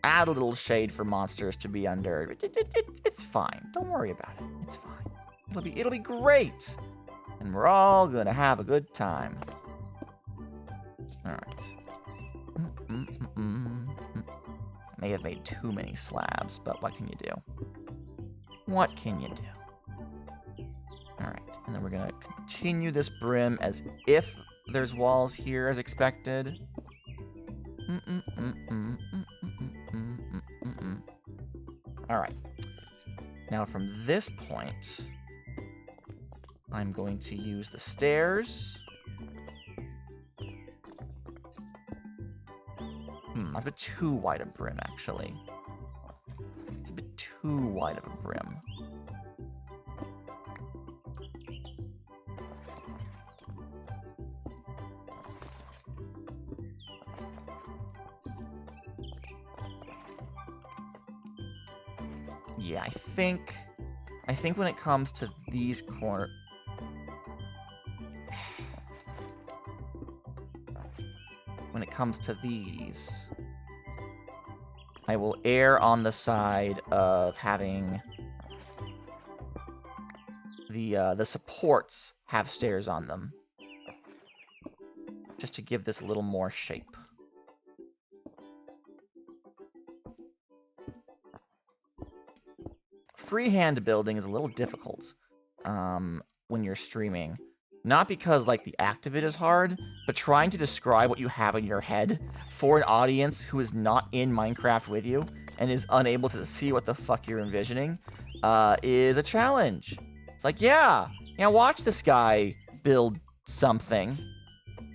Add a little shade for monsters to be under. It's fine. Don't worry about it. It's fine. It'll be great. And we're all gonna have a good time. All right. May have made too many slabs, but what can you do? What can you do? All right, and then we're gonna continue this brim as if there's walls here as expected. All right. Now from this point, I'm going to use the stairs. That's a bit too wide a brim, actually. It's a bit too wide of a brim. Yeah, I think when it comes to these corners, when it comes to these, I will err on the side of having the supports have stairs on them, just to give this a little more shape. Freehand building is a little difficult when you're streaming. Not because, like, the act of it is hard, but trying to describe what you have in your head for an audience who is not in Minecraft with you and is unable to see what the fuck you're envisioning is a challenge. It's like, yeah, watch this guy build something.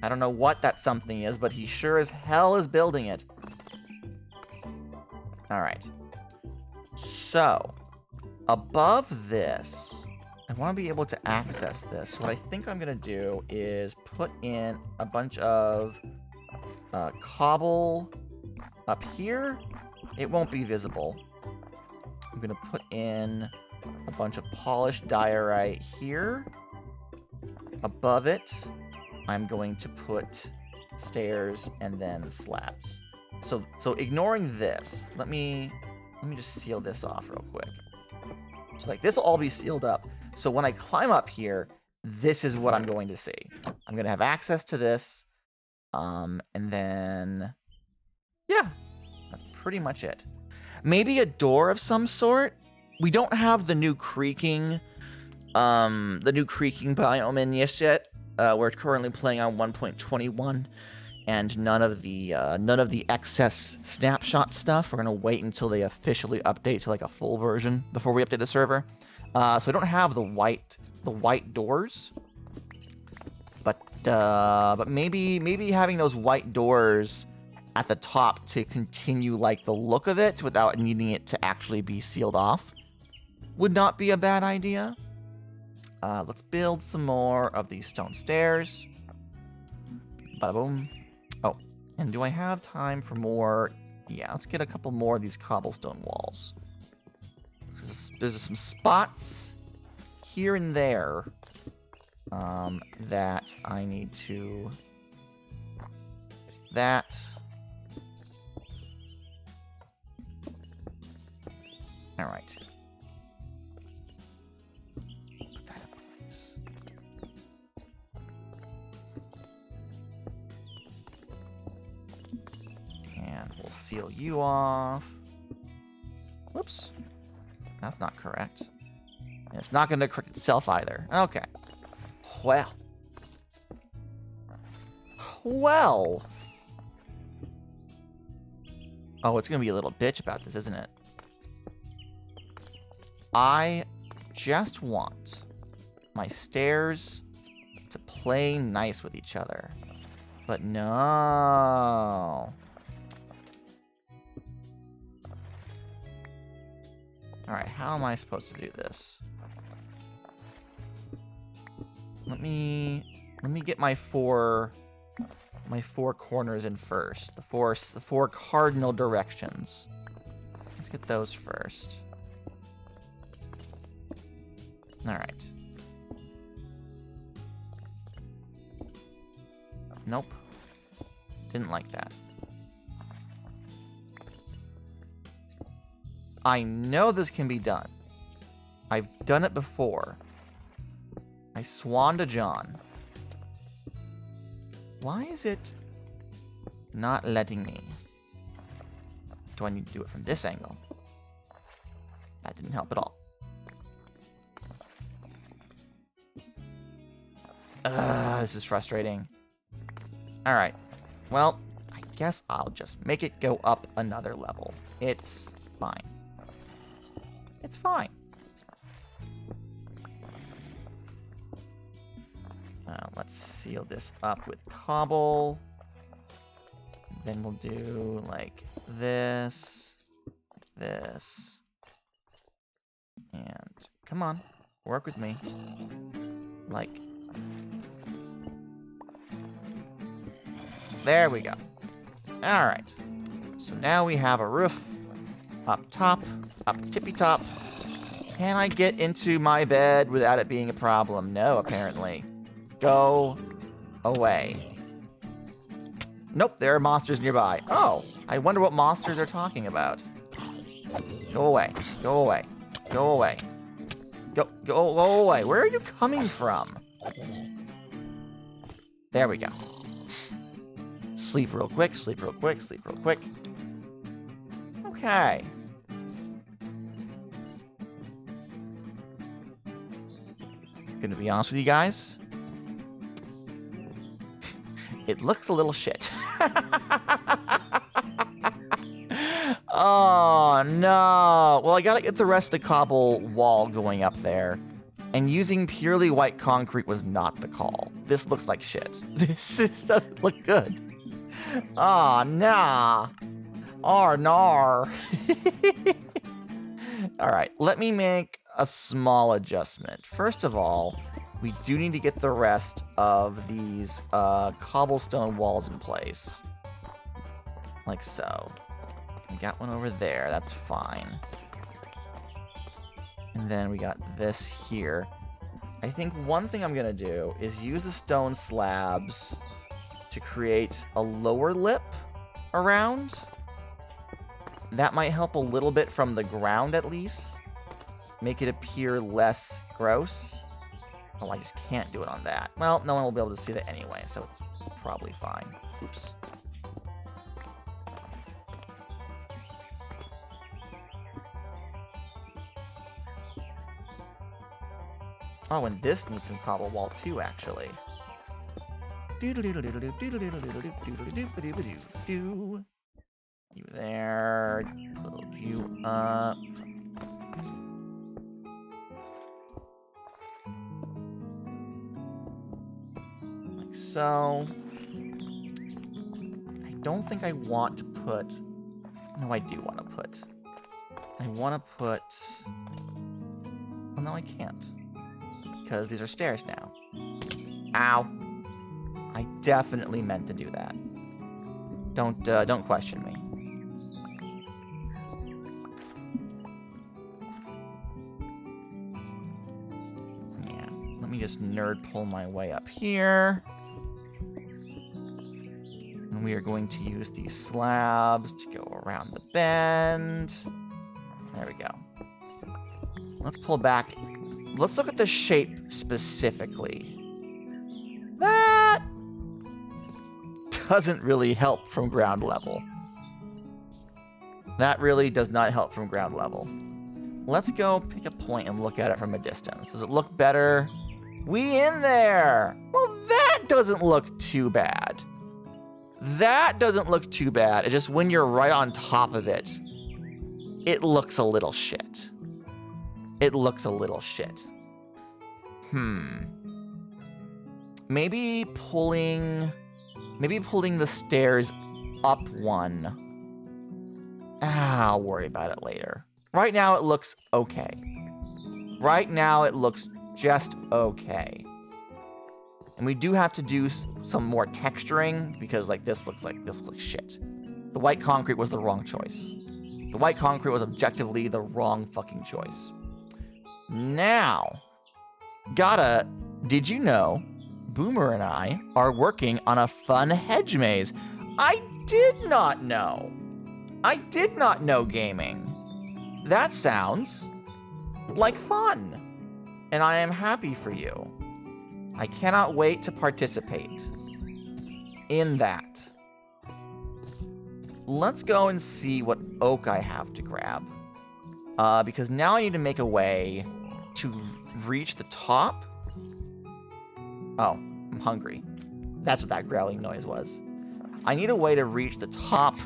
I don't know what that something is, but he sure as hell is building it. All right. So, above this, I want to be able to access this. So what I think I'm going to do is put in a bunch of cobble up here. It won't be visible. I'm going to put in a bunch of polished diorite here. Above it, I'm going to put stairs and then slabs. So ignoring this, let me just seal this off real quick. So like this will all be sealed up. So when I climb up here, this is what I'm going to see. I'm going to have access to this. And then, yeah, that's pretty much it. Maybe a door of some sort. We don't have the new creaking biome in yet. We're currently playing on 1.21, and none of the excess snapshot stuff. We're gonna wait until they officially update to like a full version before we update the server. So we don't have the white doors, but maybe having those white doors at the top to continue like the look of it without needing it to actually be sealed off would not be a bad idea. Let's build some more of these stone stairs. Bada boom. Oh, and do I have time for more? Yeah, let's get a couple more of these cobblestone walls. There's some spots here and there that I need to... There's that. All right. Put that in place. And we'll seal you off. Whoops. That's not correct. And it's not going to correct itself either. Okay. Well. Oh, it's going to be a little bitch about this, isn't it? I just want my stairs to play nice with each other. But no. Alright, how am I supposed to do this? Let me get my four corners in first. The four cardinal directions. Let's get those first. Alright. Nope. Didn't like that. I know this can be done. I've done it before. I swan to John. Why is it not letting me? Do I need to do it from this angle? That didn't help at all. This is frustrating. Alright. Well, I guess I'll just make it go up another level. It's fine. It's fine. Let's seal this up with cobble. Then we'll do like this, this, and come on, work with me. Like, there we go. All right. So now we have a roof up top, up tippy top. Can I get into my bed without it being a problem? No, apparently. Go away. Nope, there are monsters nearby. Oh, I wonder what monsters they're talking about. Go away. Go away. Go away. Go away. Where are you coming from? There we go. Sleep real quick, sleep real quick, sleep real quick. Okay. Gonna be honest with you guys. It looks a little shit. Oh, no. Well, I gotta get the rest of the cobble wall going up there. And using purely white concrete was not the call. This looks like shit. This doesn't look good. Oh, nah. Oh, nar. Alright, let me make a small adjustment. First of all, we do need to get the rest of these cobblestone walls in place. Like so. We got one over there, that's fine. And then we got this here. I think one thing I'm gonna do is use the stone slabs to create a lower lip around. That might help a little bit from the ground at least. Make it appear less gross. Oh, I just can't do it on that. Well, no one will be able to see that anyway, so it's probably fine. Oops. Oh, and this needs some cobble wall too, actually. You there. Build you up. Like so. I don't think I want to put... No, I do want to put... I want to put... Well, no, I can't. Because these are stairs now. Ow. I definitely meant to do that. Don't question me. Yeah, let me just nerd pull my way up here. And we are going to use these slabs to go around the bend. There we go. Let's pull back. Let's look at the shape specifically. That doesn't really help from ground level. That really does not help from ground level. Let's go pick a point and look at it from a distance. Does it look better? We in there! Well, that doesn't look too bad. That doesn't look too bad. It's just when you're right on top of it, it looks a little shit. It looks a little shit. Maybe pulling the stairs up one. I'll worry about it later. Right now it looks okay. Right now it looks just okay. And we do have to do some more texturing because like this looks shit. The white concrete was the wrong choice. The white concrete was objectively the wrong fucking choice. Now, Did you know Boomer and I are working on a fun hedge maze? I did not know. I did not know gaming. That sounds like fun, and I am happy for you. I cannot wait to participate in that. Let's go and see what oak I have to grab. Because now I need to make a way to reach the top. Oh, I'm hungry. That's what that growling noise was. I need a way to reach the top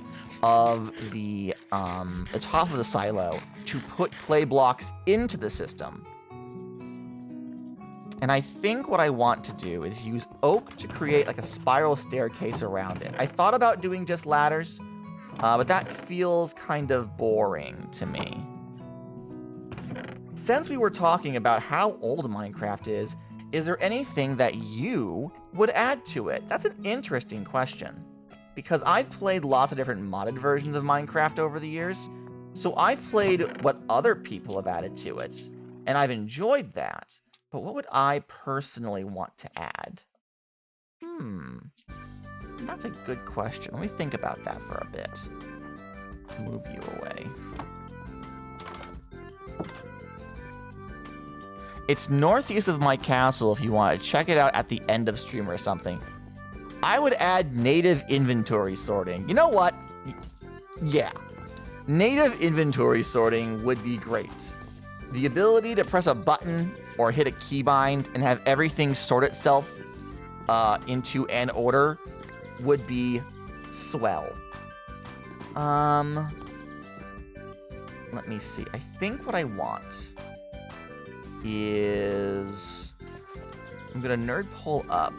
of the silo to put clay blocks into the system. And I think what I want to do is use oak to create like a spiral staircase around it. I thought about doing just ladders, but that feels kind of boring to me. Since we were talking about how old Minecraft is there anything that you would add to it? That's an interesting question. Because I've played lots of different modded versions of Minecraft over the years, so I've played what other people have added to it, and I've enjoyed that. But what would I personally want to add? That's a good question. Let me think about that for a bit. Let's move you away. It's northeast of my castle if you want to check it out at the end of stream or something. I would add native inventory sorting. You know what? Yeah. Native inventory sorting would be great. The ability to press a button or hit a keybind and have everything sort itself into an order would be swell. Let me see. I think what I want is... I'm gonna nerd pull up.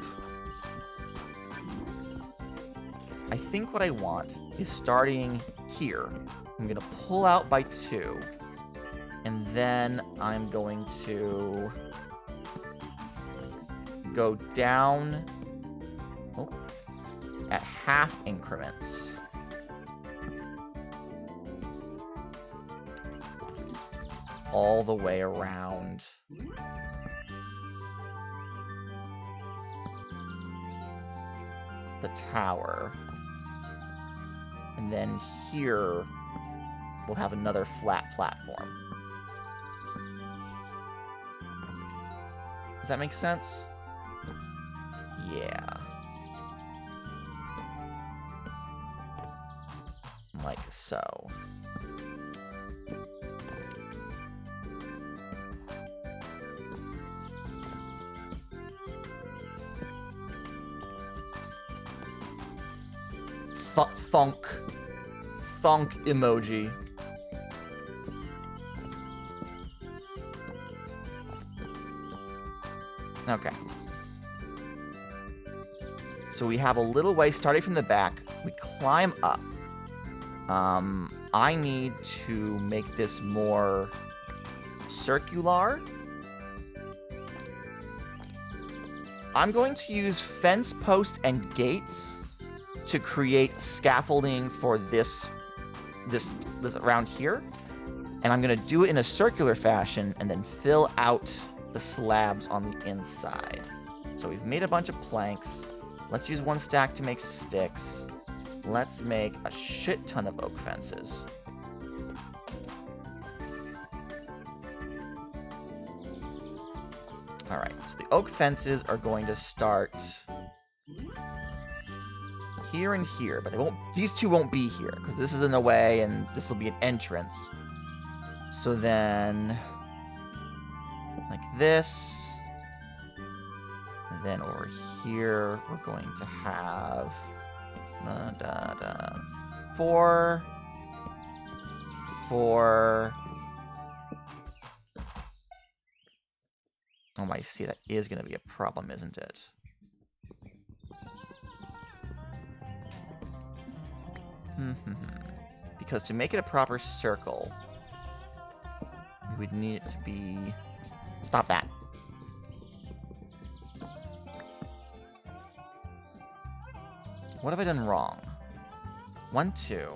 I think what I want is starting here. I'm gonna pull out by 2. And then I'm going to go down at half increments. All the way around. The tower. And then here, we'll have another flat platform. Does that make sense? Yeah. Like so. Thunk emoji. Okay. So we have a little way starting from the back. We climb up. I need to make this more circular. I'm going to use fence posts and gates to create scaffolding for this around here. And I'm going to do it in a circular fashion and then fill out the slabs on the inside. So we've made a bunch of planks. Let's use 1 stack to make sticks. Let's make a shit ton of oak fences. Alright, so the oak fences are going to start here and here, but these two won't be here because this is in the way and this will be an entrance. So then, like this, and then over here we're going to have 4, 4. Oh, I see. That is going to be a problem, isn't it? Because to make it a proper circle, we would need it to be... Stop that. What have I done wrong? 1, 2.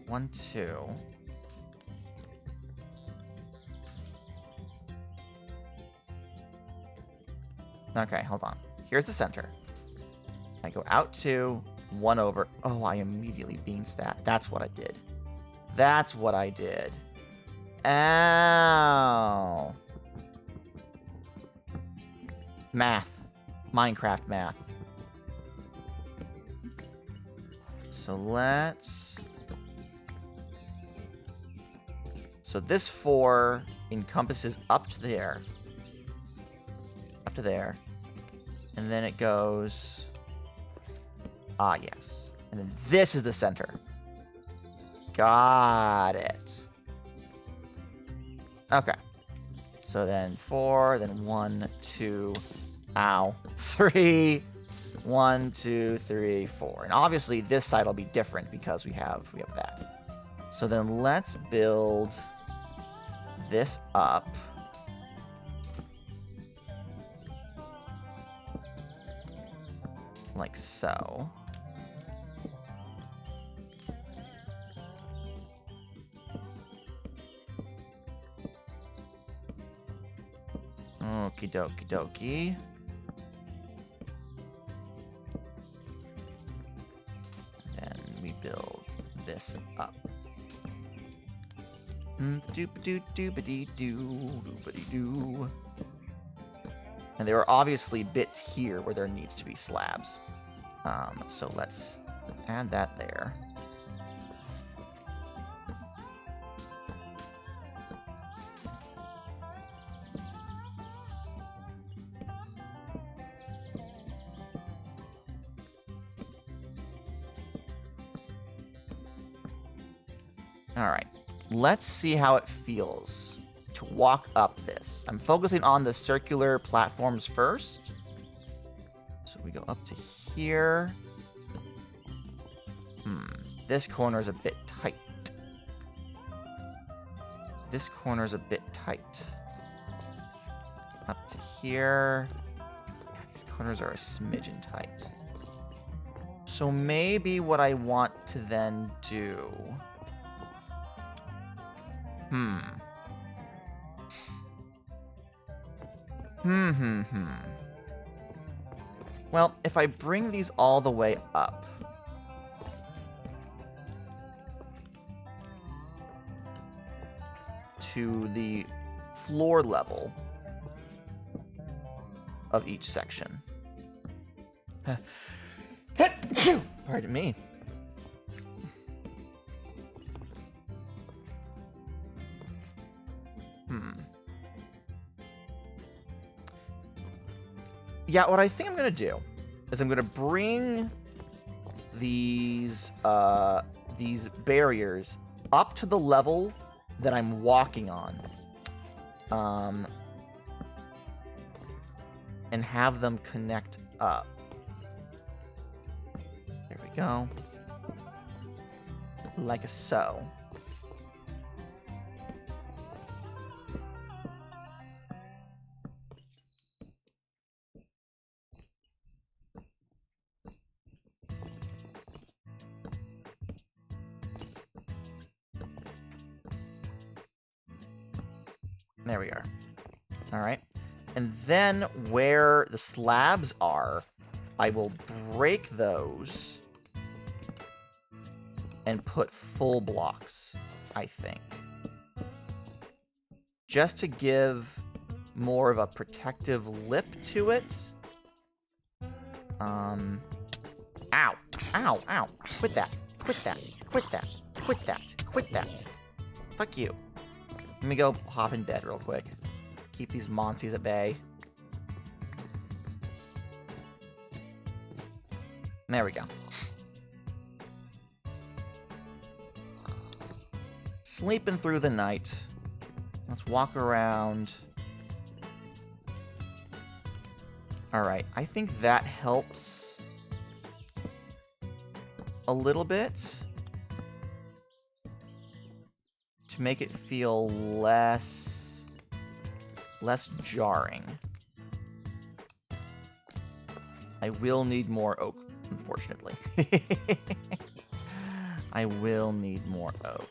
1, 2. Okay, hold on. Here's the center. I go out 2, 1 over. Oh, I immediately beans that. That's what I did. That's what I did. Ow. Math. Minecraft math. So let's... So this 4 encompasses up to there. Up to there. And then it goes... Ah, yes. And then this is the center. Got it. Okay. So then 4, then 1, 2, ow, 3, 1, 2, 3, 4. And obviously this side will be different because we have that. So then let's build this up. Like so. Okie dokie dokie. Then we build this up. Doop-a-doo-doop-a-dee-doo-doop-a-dee-doo. And there are obviously bits here where there needs to be slabs. So let's add that there. All right, let's see how it feels to walk up this. I'm focusing on the circular platforms first. So we go up to here. This corner is a bit tight. This corner is a bit tight. Up to here. These corners are a smidgen tight. So maybe what I want to then do... Well, if I bring these all the way up... to the floor level of each section. Pardon me. Yeah, what I think I'm gonna do is I'm gonna bring these barriers up to the level that I'm walking on, and have them connect up. There we go. Like so. There we are. All right. And then where the slabs are, I will break those and put full blocks, I think. Just to give more of a protective lip to it. Ow. Ow, ow. Quit that. Quit that. Quit that. Quit that. Quit that. Fuck you. Let me go hop in bed real quick. Keep these monsies at bay. There we go. Sleeping through the night. Let's walk around. Alright, I think that helps a little bit. To make it feel less jarring. I will need more oak, unfortunately. I will need more oak.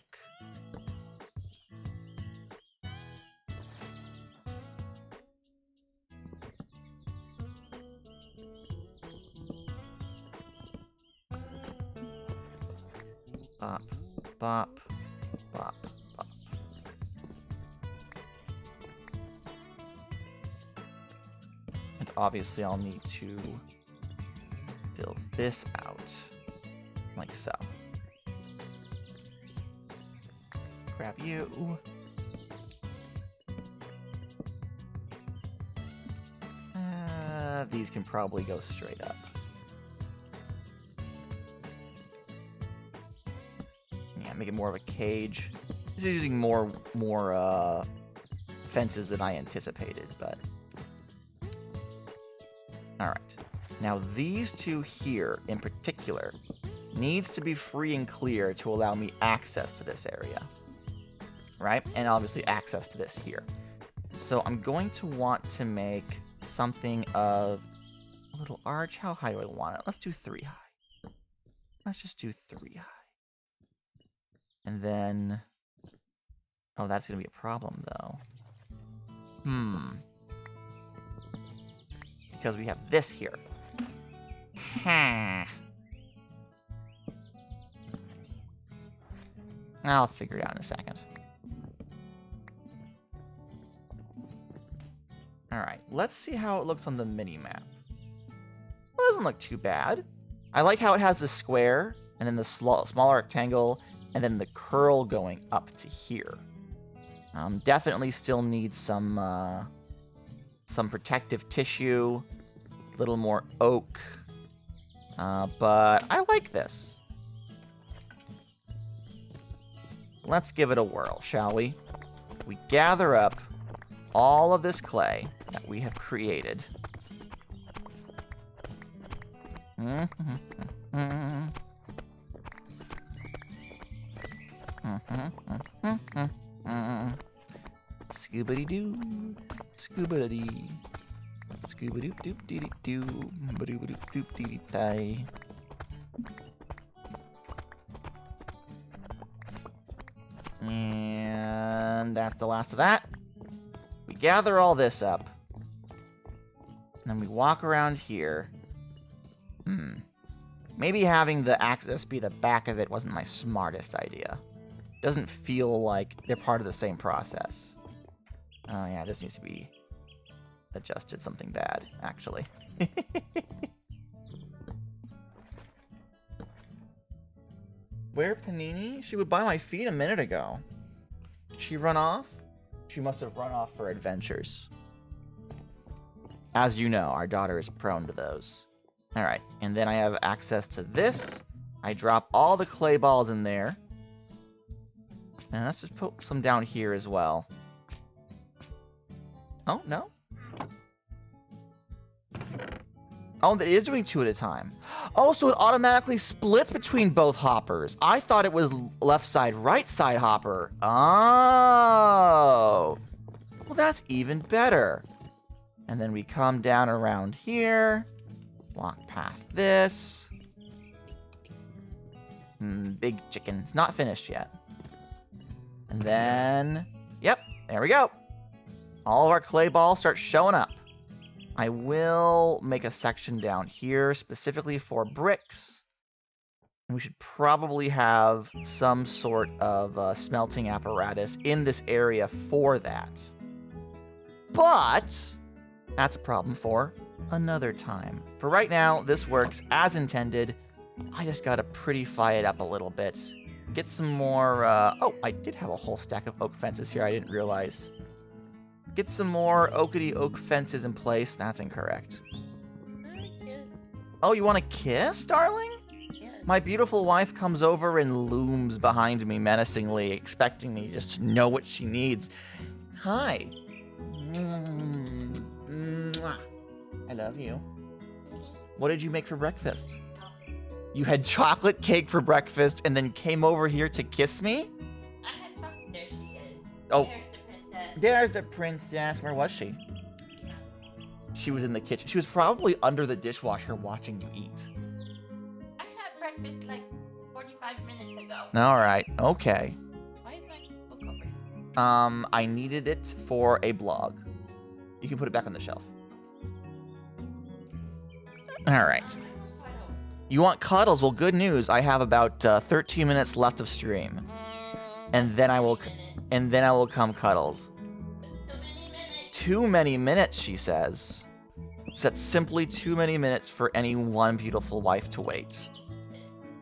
Bop, bop, bop, bop. And obviously I'll need to fill this out, like so. Grab you. These can probably go straight up. Yeah, make it more of a cage. This is using more fences than I anticipated, but all right. Now these two here in particular needs to be free and clear to allow me access to this area, right? And obviously access to this here. So I'm going to want to make something of a little arch. How high do I want it? Let's do 3 high. Let's just do 3 high. And then, oh, that's going to be a problem, though. Because we have this here. I'll figure it out in a second. Alright, let's see how it looks on the mini-map. Well, it doesn't look too bad. I like how it has the square, and then the smaller rectangle, and then the curl going up to here. Definitely still needs some protective tissue, a little more oak, but I like this. Let's give it a whirl, shall we? We gather up all of this clay that we have created. Scoobity-doo, scoobity, scoobity-doop-dee-doo, ba-doo-ba-doop-dee-dee-die. And that's the last of that. We gather all this up. And then we walk around here. Maybe having the axis be the back of it wasn't my smartest idea. Doesn't feel like they're part of the same process. Oh yeah, this needs to be adjusted something bad, actually. Where Panini? She would buy my feet a minute ago. Did she run off? She must have run off for adventures. As you know, our daughter is prone to those. All right, and then I have access to this. I drop all the clay balls in there. And let's just put some down here as well. Oh, no. Oh, it is doing 2 at a time. Oh, so it automatically splits between both hoppers. I thought it was left side, right side hopper. Oh. Well, that's even better. And then we come down around here. Walk past this. Big chicken. It's not finished yet. And then, yep, there we go. All of our clay balls start showing up. I will make a section down here specifically for bricks. And we should probably have some sort of smelting apparatus in this area for that. But that's a problem for another time. For right now, this works as intended. I just gotta prettify it up a little bit. Get some more, oh, I did have a whole stack of oak fences here, I didn't realize. Get some more oakity oak fences in place. That's incorrect. Oh, you want a kiss, darling?
Yes.
My beautiful wife comes over and looms behind me menacingly, expecting me just to know what she needs. Hi. I love you. What did you make for breakfast? You had chocolate cake for breakfast and then came over here to kiss me?
I had chocolate. There she is.
Oh.
There's
There's
the princess.
the princess. Where was she? She was in the kitchen. She was probably under the dishwasher watching you eat.
I had breakfast like 45 minutes ago.
All right. Okay.
Why is my book over?
I needed it for a blog. You can put it back on the shelf. All right. You want cuddles? Well, good news. I have about 13 minutes left of stream, and then I will come cuddles. Too many minutes, she says. That's simply too many minutes for any one beautiful wife to wait.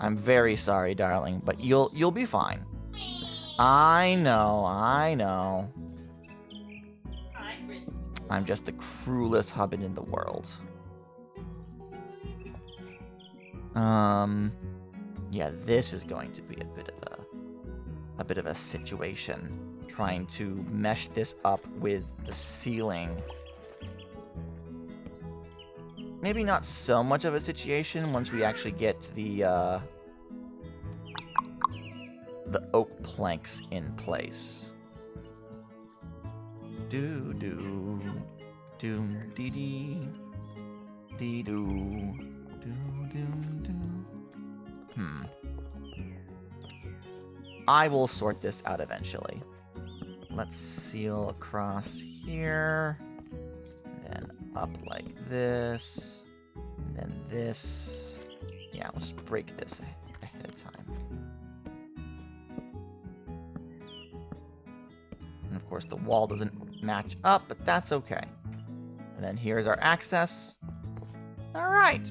I'm very sorry, darling, but you'll be fine. I know. I'm just the cruelest husband in the world. Yeah, this is going to be a bit of a situation. Trying to mesh this up with the ceiling. Maybe not so much of a situation once we actually get to the oak planks in place. Do do do dee dee dee do do do do. I will sort this out eventually. Let's seal across here. Then up like this. And then this. Yeah, let's break this ahead of time. And of course the wall doesn't match up, but that's okay. And then here's our access. Alright.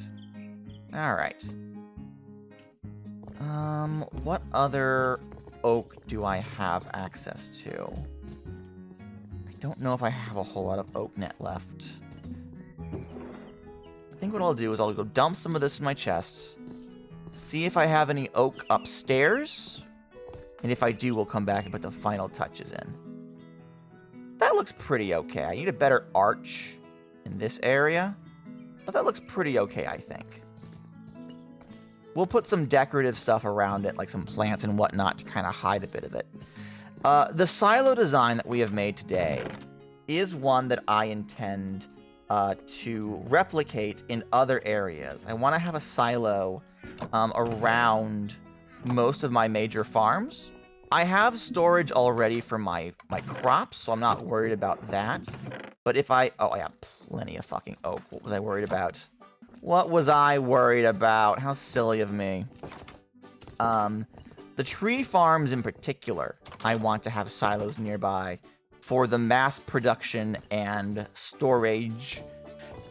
What other oak do I have access to? I don't know if I have a whole lot of oak net left. I think what I'll do is I'll go dump some of this in my chests, see if I have any oak upstairs, and if I do, we'll come back and put the final touches in. That looks pretty okay. I need a better arch in this area, but that looks pretty okay, I think. We'll put some decorative stuff around it, like some plants and whatnot, to kind of hide a bit of it. The silo design that we have made today is one that I intend to replicate in other areas. I want to have a silo around most of my major farms. I have storage already for my crops, so I'm not worried about that. But if I have plenty of fucking oak. What was I worried about? What was I worried about? How silly of me. The tree farms in particular, I want to have silos nearby for the mass production and storage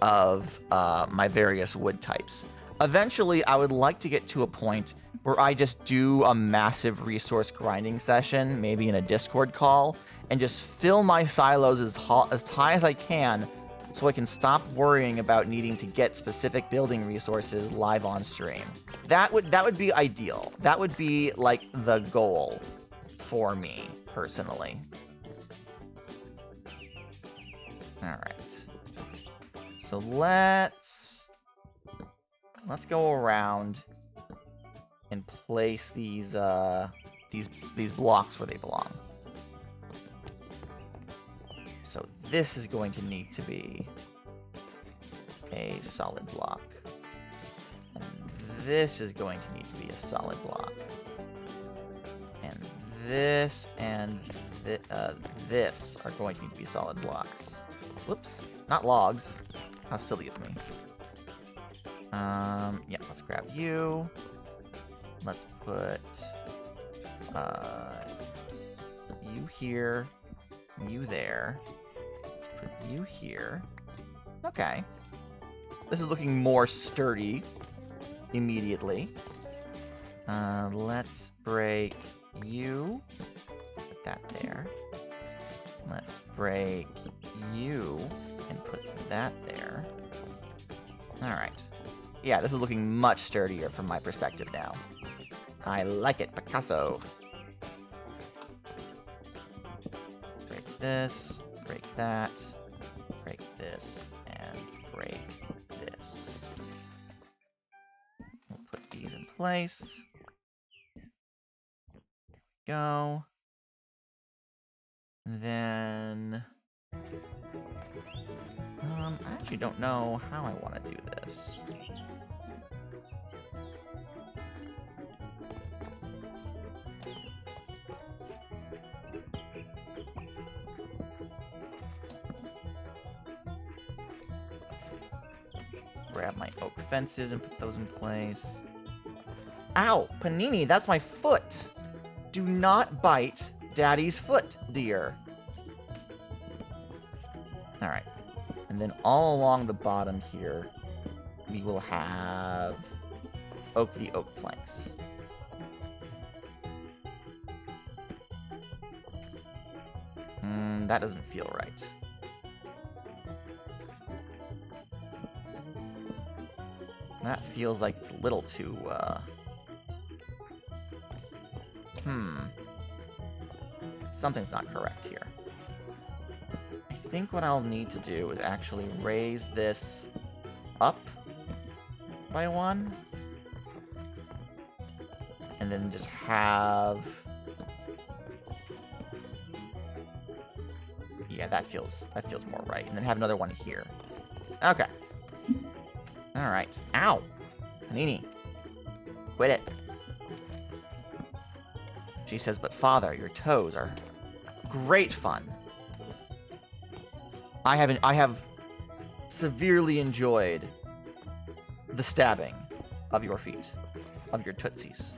of my various wood types. Eventually, I would like to get to a point where I just do a massive resource grinding session, maybe in a Discord call, and just fill my silos as high as I can so I can stop worrying about needing to get specific building resources live on stream. That would be ideal. That would be like the goal for me personally. All right. So let's go around and place these blocks where they belong. So this is going to need to be a solid block. And this is going to need to be a solid block. And this and this are going to need to be solid blocks. Whoops, not logs. How silly of me. Yeah, let's grab you. Let's put you here, you there. Let's put you here. Okay. This is looking more sturdy immediately. Let's break you. Put that there. Let's break you and put that there. Alright. Yeah, this is looking much sturdier from my perspective now. I like it, Picasso. Break this, break that, break this, and break this. We'll put these in place. Go. And then... I actually don't know how I want to do this. grab my oak fences and put those in place. Ow! Panini, that's my foot! Do not bite Daddy's foot, dear. Alright. And then all along the bottom here, we will have the oak planks. That doesn't feel right. That feels like it's a little too, Something's not correct here. I think what I'll need to do is actually raise this up by 1. And then just have... Yeah, that feels more right. And then have another one here. Okay. Alright. Ow! Panini. Quit it. She says, but father, your toes are great fun. I have severely enjoyed the stabbing of your feet, of your tootsies.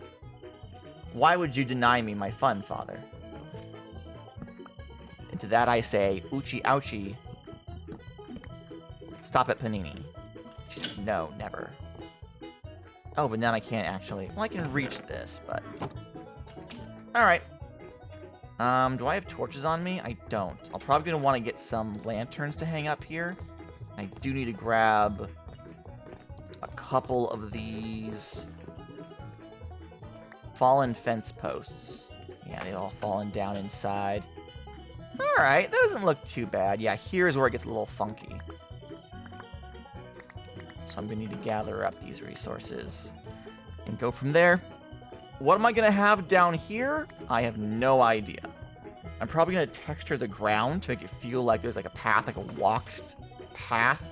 Why would you deny me my fun, father? And to that I say, oochie ouchie. Stop it, Panini. She says, no, never. Oh, but then I can't actually... Well, I can reach this, but... Alright. Do I have torches on me? I don't. I'm probably going to want to get some lanterns to hang up here. I do need to grab a couple of these fallen fence posts. Yeah, they've all fallen down inside. Alright, that doesn't look too bad. Yeah, here's where it gets a little funky. So I'm going to need to gather up these resources and go from there. What am I going to have down here? I have no idea. I'm probably going to texture the ground to make it feel like there's like a path, like a walked path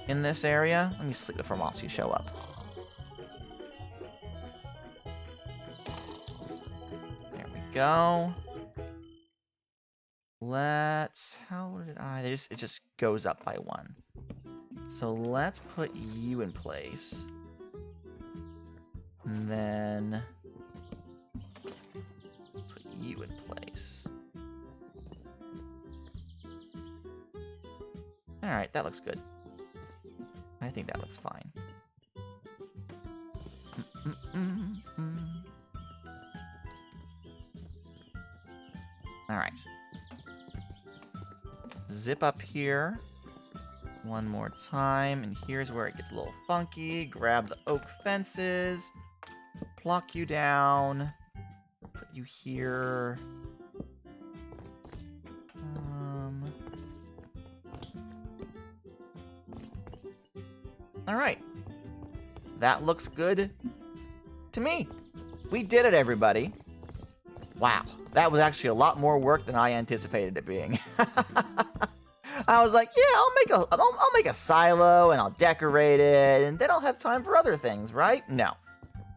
in this area. Let me sleep before monsters show up. There we go. It just goes up by 1. So let's put you in place. And then put you in place. Alright, that looks good. I think that looks fine. Alright. Zip up here. One more time, and here's where it gets a little funky. Grab the oak fences. Pluck you down. Put you here. Alright. That looks good to me. We did it, everybody. Wow. That was actually a lot more work than I anticipated it being. I was like, yeah, I'll make a silo and I'll decorate it, and then I'll have time for other things, right? No.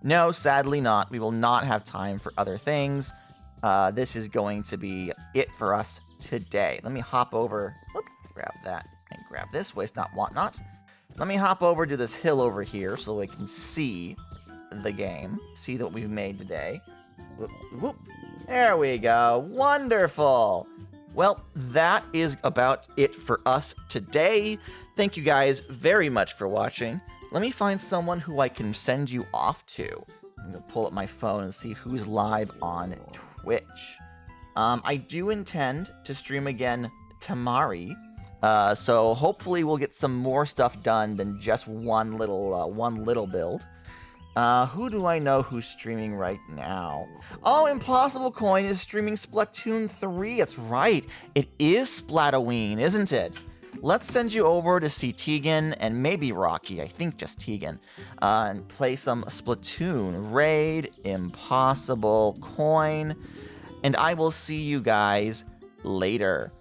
No, sadly not. We will not have time for other things. This is going to be it for us today. Let me hop over. Whoop, grab that and grab this. Waste not, want not. Let me hop over to this hill over here so we can see the game. See what we've made today. Whoop, whoop. There we go. Wonderful. Well, that is about it for us today. Thank you guys very much for watching. Let me find someone who I can send you off to. I'm going to pull up my phone and see who's live on Twitch. I do intend to stream again tomorrow. So hopefully we'll get some more stuff done than just one little build. Who do I know who's streaming right now? Oh, Impossible Coin is streaming Splatoon 3. That's right. It is Splatoween, isn't it? Let's send you over to see Tegan and maybe Rocky. I think just Tegan. And play some Splatoon. Raid, Impossible Coin. And I will see you guys later.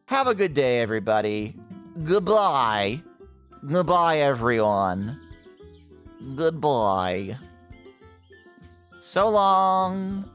Have a good day, everybody. Goodbye. Goodbye, everyone. Goodbye. So long.